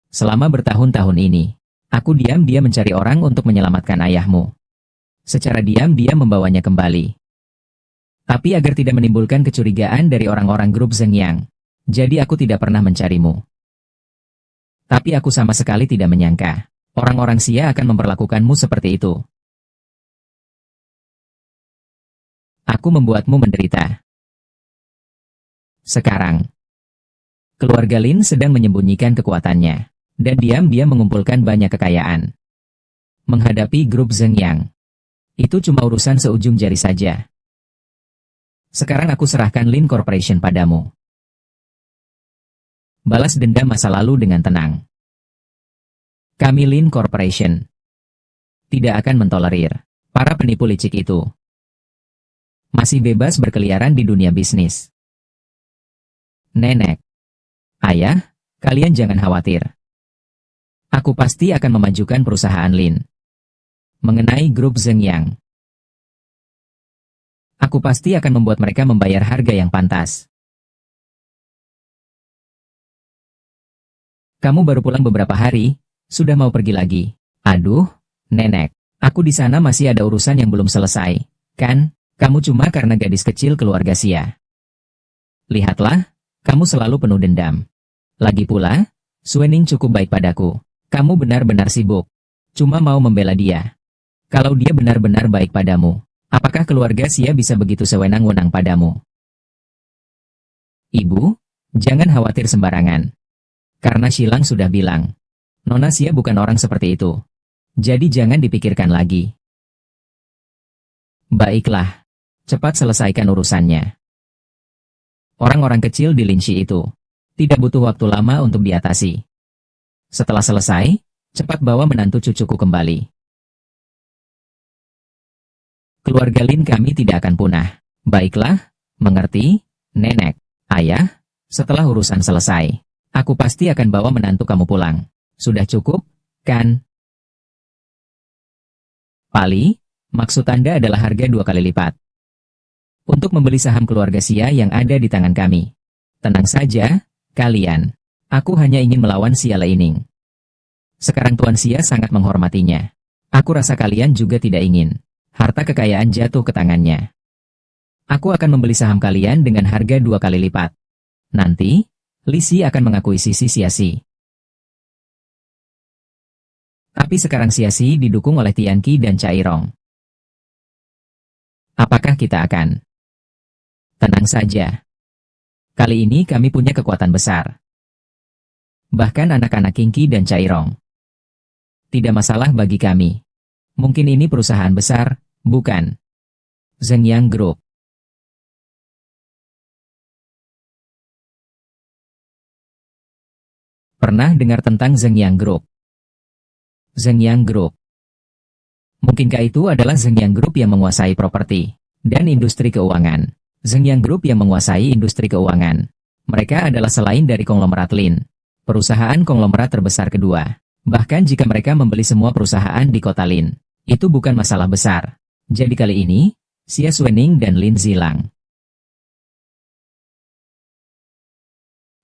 Selama bertahun-tahun ini, aku diam-diam mencari orang untuk menyelamatkan ayahmu. Secara diam-diam membawanya kembali. Tapi agar tidak menimbulkan kecurigaan dari orang-orang grup Zhengyang, jadi aku tidak pernah mencarimu. Tapi aku sama sekali tidak menyangka, orang-orang Xia akan memperlakukanmu seperti itu. Aku membuatmu menderita. Sekarang, keluarga Lin sedang menyembunyikan kekuatannya, dan diam-diam mengumpulkan banyak kekayaan. Menghadapi grup Zhengyang, itu cuma urusan seujung jari saja. Sekarang aku serahkan Lin Corporation padamu. Balas dendam masa lalu dengan tenang. Kami Lin Corporation tidak akan mentolerir para penipu licik itu. Masih bebas berkeliaran di dunia bisnis. Nenek, ayah, kalian jangan khawatir. Aku pasti akan memajukan perusahaan Lin. Mengenai grup Zhengyang, aku pasti akan membuat mereka membayar harga yang pantas. Kamu baru pulang beberapa hari, sudah mau pergi lagi. Aduh, nenek, aku di sana masih ada urusan yang belum selesai, kan? Kamu cuma karena gadis kecil keluarga Xia. Lihatlah, kamu selalu penuh dendam. Lagi pula, Suening cukup baik padaku. Kamu benar-benar sibuk. Cuma mau membela dia. Kalau dia benar-benar baik padamu, apakah keluarga Xia bisa begitu sewenang-wenang padamu? Ibu, jangan khawatir sembarangan. Karena Shilang sudah bilang, Nona Xia bukan orang seperti itu. Jadi jangan dipikirkan lagi. Baiklah, cepat selesaikan urusannya. Orang-orang kecil di Linshi itu tidak butuh waktu lama untuk diatasi. Setelah selesai, cepat bawa menantu cucuku kembali. Keluarga Lin kami tidak akan punah. Baiklah, mengerti, nenek, ayah, setelah urusan selesai, aku pasti akan bawa menantu kamu pulang. Sudah cukup, kan? Pali, maksud Anda adalah harga 2 kali lipat. Untuk membeli saham keluarga Xia yang ada di tangan kami. Tenang saja, kalian. Aku hanya ingin melawan Xia Leining. Sekarang Tuan Xia sangat menghormatinya. Aku rasa kalian juga tidak ingin harta kekayaan jatuh ke tangannya. Aku akan membeli saham kalian dengan harga 2 kali lipat. Nanti, Li Xi akan mengakuisisi Xia Xi. Tapi sekarang Siasi didukung oleh Tianqi dan Cairong. Apakah kita akan? Tenang saja. Kali ini kami punya kekuatan besar. Bahkan anak-anak Qingqi dan Cairong. Tidak masalah bagi kami. Mungkin ini perusahaan besar, bukan? Zhengyang Group. Pernah dengar tentang Zhengyang Group? Zhengyang Group. Mungkinkah itu adalah Zhengyang Group yang menguasai properti dan industri keuangan? Zhengyang Group yang menguasai industri keuangan. Mereka adalah selain dari konglomerat Lin, perusahaan konglomerat terbesar kedua. Bahkan jika mereka membeli semua perusahaan di kota Lin, itu bukan masalah besar. Jadi kali ini, Xia Xuening dan Lin Zilang.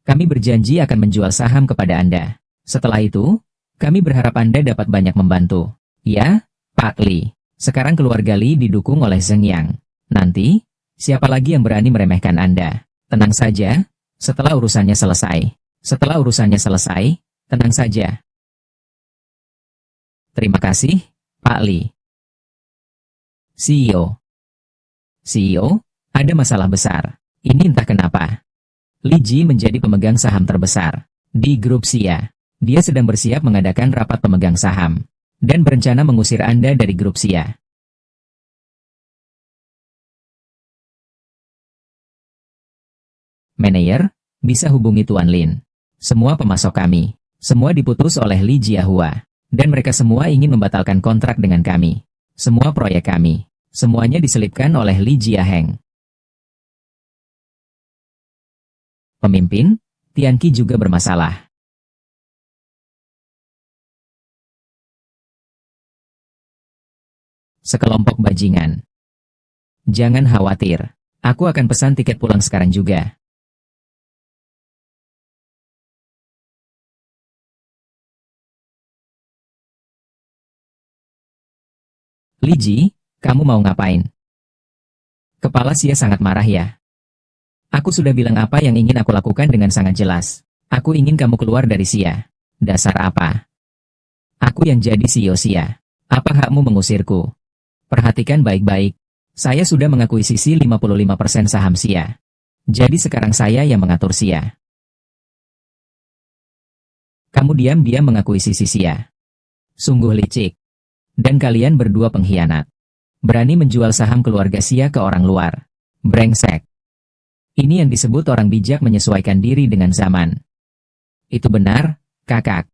Kami berjanji akan menjual saham kepada Anda. Setelah itu, kami berharap Anda dapat banyak membantu. Ya, Pak Li. Sekarang keluarga Li didukung oleh Zhengyang. Nanti, siapa lagi yang berani meremehkan Anda? Tenang saja, setelah urusannya selesai. Setelah urusannya selesai, tenang saja. Terima kasih, Pak Li. CEO. CEO, ada masalah besar. Ini entah kenapa. Li Ji menjadi pemegang saham terbesar di grup Xia. Dia sedang bersiap mengadakan rapat pemegang saham dan berencana mengusir Anda dari grup Xia. Manajer, bisa hubungi Tuan Lin. Semua pemasok kami, semua diputus oleh Li Jiahua, dan mereka semua ingin membatalkan kontrak dengan kami. Semua proyek kami, semuanya diselipkan oleh Li Jiaheng. Pemimpin, Tianqi juga bermasalah. Sekelompok bajingan. Jangan khawatir, aku akan pesan tiket pulang sekarang juga. Li Ji, kamu mau ngapain? Kepala Xia sangat marah ya. Aku sudah bilang apa yang ingin aku lakukan dengan sangat jelas. Aku ingin kamu keluar dari Xia. Dasar apa? Aku yang jadi CEO Xia. Apa hakmu mengusirku? Perhatikan baik-baik. Saya sudah mengakuisisi 55% saham Xia. Jadi sekarang saya yang mengatur Xia. Kamu diam-diam mengakuisisi Xia. Sungguh licik. Dan kalian berdua pengkhianat. Berani menjual saham keluarga Xia ke orang luar. Brengsek. Ini yang disebut orang bijak menyesuaikan diri dengan zaman. Itu benar, kakak.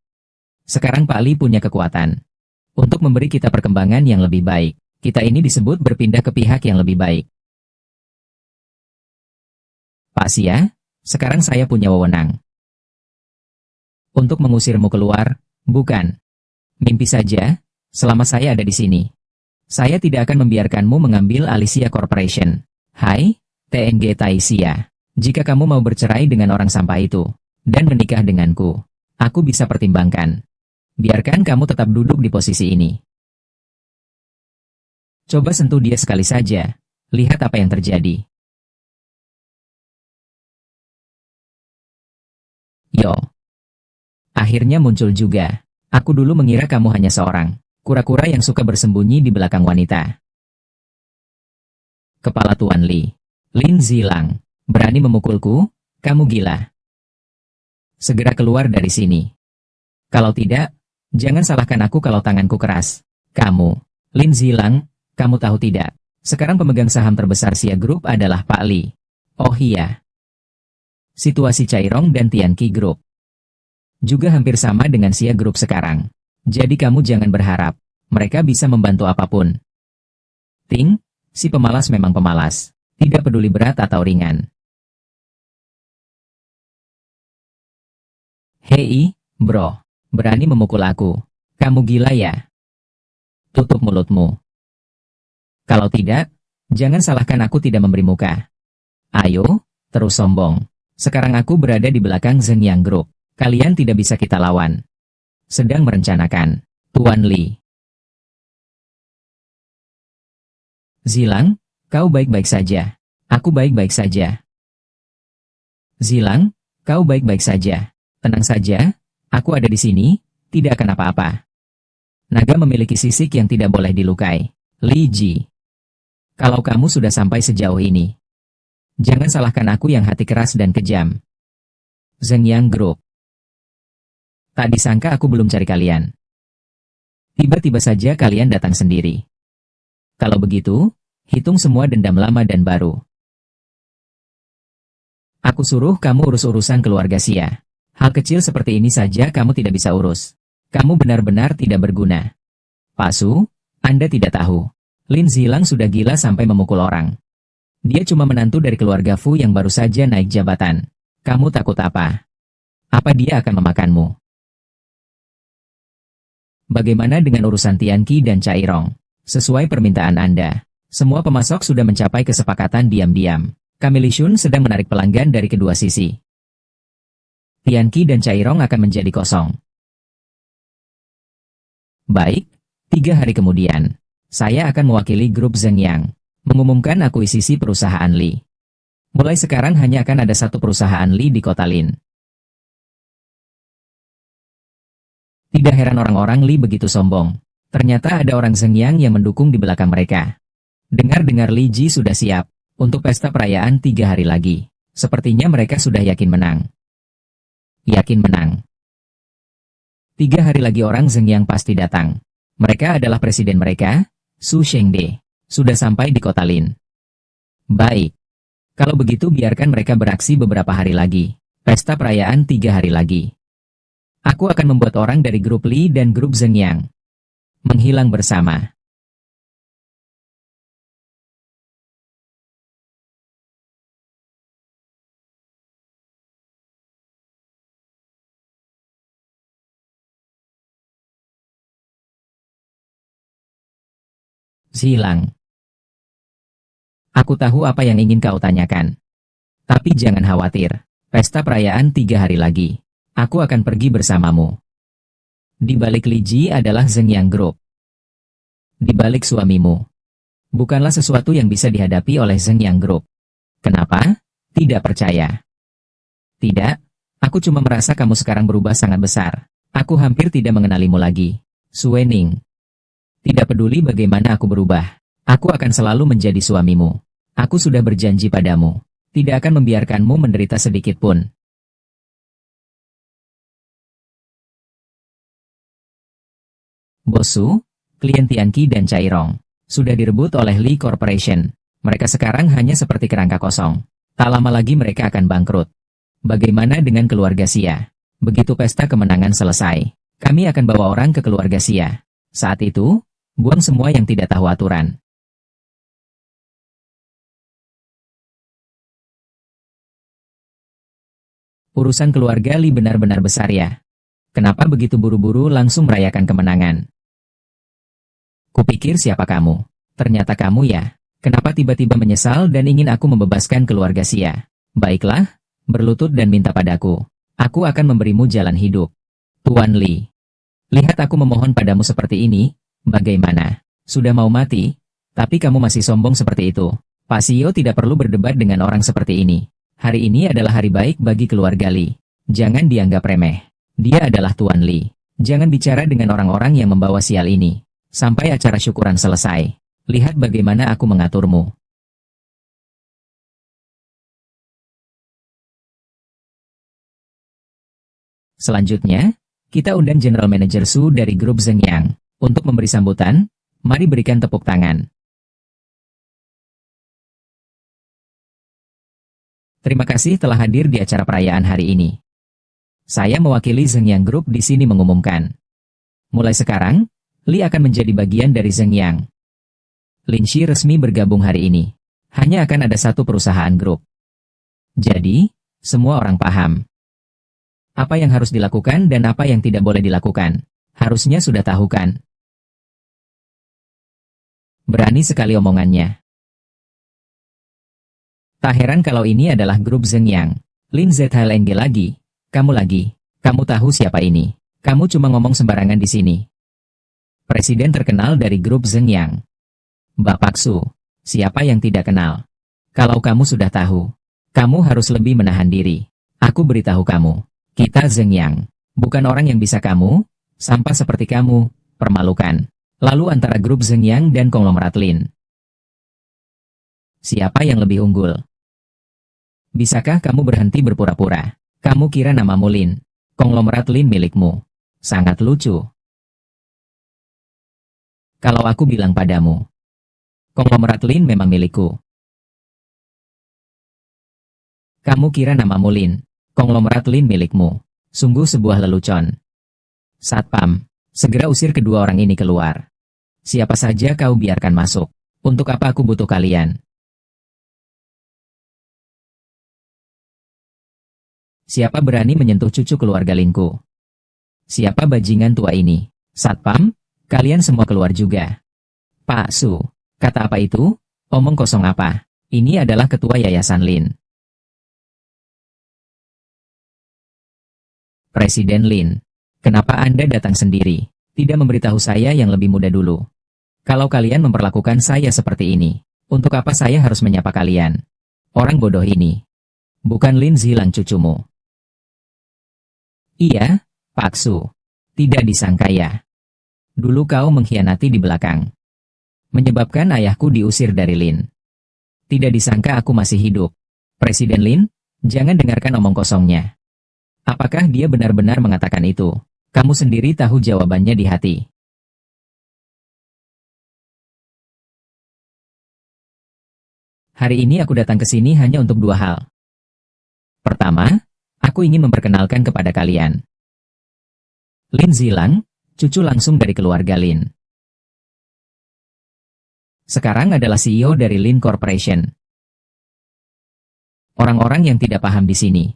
Sekarang Pak Li punya kekuatan untuk memberi kita perkembangan yang lebih baik. Kita ini disebut berpindah ke pihak yang lebih baik. Pak Xia, sekarang saya punya wewenang untuk mengusirmu keluar, bukan? Mimpi saja, selama saya ada di sini. Saya tidak akan membiarkanmu mengambil alih Xia Corporation. Hai, TNG Tai Xia. Jika kamu mau bercerai dengan orang sampah itu, dan menikah denganku, aku bisa pertimbangkan. Biarkan kamu tetap duduk di posisi ini. Coba sentuh dia sekali saja. Lihat apa yang terjadi. Yo. Akhirnya muncul juga. Aku dulu mengira kamu hanya seorang kura-kura yang suka bersembunyi di belakang wanita. Kepala Tuan Li. Lin Zilang. Berani memukulku? Kamu gila. Segera keluar dari sini. Kalau tidak, jangan salahkan aku kalau tanganku keras. Kamu, Lin Zilang, kamu tahu tidak? Sekarang pemegang saham terbesar Xia Group adalah Pak Li. Oh iya. Situasi Cairong dan Tianqi Group juga hampir sama dengan Xia Group sekarang. Jadi kamu jangan berharap mereka bisa membantu apapun. Ting, si pemalas memang pemalas. Tidak peduli berat atau ringan. Hei, bro. Berani memukul aku. Kamu gila ya? Tutup mulutmu. Kalau tidak, jangan salahkan aku tidak memberi muka. Ayo, terus sombong. Sekarang aku berada di belakang Zhengyang Group. Kalian tidak bisa kita lawan. Sedang merencanakan. Tuan Li. Zilang, kau baik-baik saja. Aku baik-baik saja. Zilang, kau baik-baik saja. Tenang saja, aku ada di sini, tidak akan apa-apa. Naga memiliki sisik yang tidak boleh dilukai. Li Ji. Kalau kamu sudah sampai sejauh ini, jangan salahkan aku yang hati keras dan kejam. Zheng Yang Group. Tak disangka aku belum cari kalian. Tiba-tiba saja kalian datang sendiri. Kalau begitu, hitung semua dendam lama dan baru. Aku suruh kamu urus urusan keluarga Xia. Hal kecil seperti ini saja kamu tidak bisa urus. Kamu benar-benar tidak berguna. Pak Su, Anda tidak tahu. Lin Zilang sudah gila sampai memukul orang. Dia cuma menantu dari keluarga Fu yang baru saja naik jabatan. Kamu takut apa? Apa dia akan memakanmu? Bagaimana dengan urusan Tianqi dan Cairong? Sesuai permintaan Anda, semua pemasok sudah mencapai kesepakatan diam-diam. Kami Li Shun sedang menarik pelanggan dari kedua sisi. Tianqi dan Cairong akan menjadi kosong. Baik, 3 hari kemudian, saya akan mewakili grup Zheng Yang, mengumumkan akuisisi perusahaan Li. Mulai sekarang hanya akan ada satu perusahaan Li di kota Lin. Tidak heran orang-orang Li begitu sombong. Ternyata ada orang Zheng Yang yang mendukung di belakang mereka. Dengar-dengar Li Ji sudah siap untuk pesta perayaan 3 hari lagi. Sepertinya mereka sudah yakin menang. Yakin menang. 3 hari lagi orang Zheng Yang pasti datang. Mereka adalah presiden mereka, Su Shengde. Sudah sampai di kota Lin. Baik. Kalau begitu biarkan mereka beraksi beberapa hari lagi. Pesta perayaan 3 hari lagi. Aku akan membuat orang dari grup Li dan grup Zheng Yang menghilang bersama. Zilang. Aku tahu apa yang ingin kau tanyakan. Tapi jangan khawatir. Pesta perayaan 3 hari lagi. Aku akan pergi bersamamu. Di balik Li Ji adalah Zheng Yang Group. Di balik suamimu. Bukanlah sesuatu yang bisa dihadapi oleh Zheng Yang Group. Kenapa? Tidak percaya. Tidak, aku cuma merasa kamu sekarang berubah sangat besar. Aku hampir tidak mengenalimu lagi. Suening. Tidak peduli bagaimana aku berubah. Aku akan selalu menjadi suamimu. Aku sudah berjanji padamu. Tidak akan membiarkanmu menderita sedikit pun. Bosu, klien Tianqi dan Cairong, sudah direbut oleh Li Corporation. Mereka sekarang hanya seperti kerangka kosong. Tak lama lagi mereka akan bangkrut. Bagaimana dengan keluarga Xia? Begitu pesta kemenangan selesai, kami akan bawa orang ke keluarga Xia. Saat itu, buang semua yang tidak tahu aturan. Urusan keluarga Li benar-benar besar ya. Kenapa begitu buru-buru langsung merayakan kemenangan? Kupikir siapa kamu? Ternyata kamu ya. Kenapa tiba-tiba menyesal dan ingin aku membebaskan keluarga Xia? Baiklah, berlutut dan minta padaku. Aku akan memberimu jalan hidup. Tuan Li. Lihat aku memohon padamu seperti ini. Bagaimana? Sudah mau mati? Tapi kamu masih sombong seperti itu. Pak Sio tidak perlu berdebat dengan orang seperti ini. Hari ini adalah hari baik bagi keluarga Li. Jangan dianggap remeh. Dia adalah Tuan Li. Jangan bicara dengan orang-orang yang membawa sial ini. Sampai acara syukuran selesai. Lihat bagaimana aku mengaturmu. Selanjutnya, kita undang General Manager Su dari grup Zheng Yang. Untuk memberi sambutan, mari berikan tepuk tangan. Terima kasih telah hadir di acara perayaan hari ini. Saya mewakili Zheng Yang Group di sini mengumumkan. Mulai sekarang, Li akan menjadi bagian dari Zheng Yang. Lin Shi resmi bergabung hari ini. Hanya akan ada satu perusahaan grup. Jadi, semua orang paham. Apa yang harus dilakukan dan apa yang tidak boleh dilakukan. Harusnya sudah tahu kan? Berani sekali omongannya. Tak heran kalau ini adalah grup Zheng Yang. Lin ZHLNG lagi. Kamu lagi. Kamu tahu siapa ini? Kamu cuma ngomong sembarangan di sini. Presiden terkenal dari grup Zheng Yang. Bapak Su. Siapa yang tidak kenal? Kalau kamu sudah tahu, kamu harus lebih menahan diri. Aku beritahu kamu. Kita Zheng Yang. Bukan orang yang bisa kamu, sampah seperti kamu, permalukan. Lalu antara grup Zhengyang dan konglomerat Lin. Siapa yang lebih unggul? Bisakah kamu berhenti berpura-pura? Kamu kira namamu Lin? Konglomerat Lin milikmu. Sangat lucu. Kalau aku bilang padamu, konglomerat Lin memang milikku. Kamu kira namamu Lin? Konglomerat Lin milikmu. Sungguh sebuah lelucon. Satpam, segera usir kedua orang ini keluar. Siapa saja kau biarkan masuk. Untuk apa aku butuh kalian? Siapa berani menyentuh cucu keluarga Linku? Siapa bajingan tua ini? Satpam, kalian semua keluar juga. Pak Su, kata apa itu? Omong kosong apa? Ini adalah ketua Yayasan Lin. Presiden Lin, kenapa Anda datang sendiri? Tidak memberitahu saya yang lebih muda dulu. Kalau kalian memperlakukan saya seperti ini, untuk apa saya harus menyapa kalian? Orang bodoh ini. Bukan Lin Zilang cucumu. Iya, Pak Su. Tidak disangka ya. Dulu kau mengkhianati di belakang. Menyebabkan ayahku diusir dari Lin. Tidak disangka aku masih hidup. Presiden Lin, jangan dengarkan omong kosongnya. Apakah dia benar-benar mengatakan itu? Kamu sendiri tahu jawabannya di hati. Hari ini aku datang ke sini hanya untuk dua hal. Pertama, aku ingin memperkenalkan kepada kalian. Lin Zilang, cucu langsung dari keluarga Lin. Sekarang adalah CEO dari Lin Corporation. Orang-orang yang tidak paham di sini.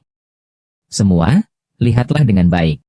Semua, lihatlah dengan baik.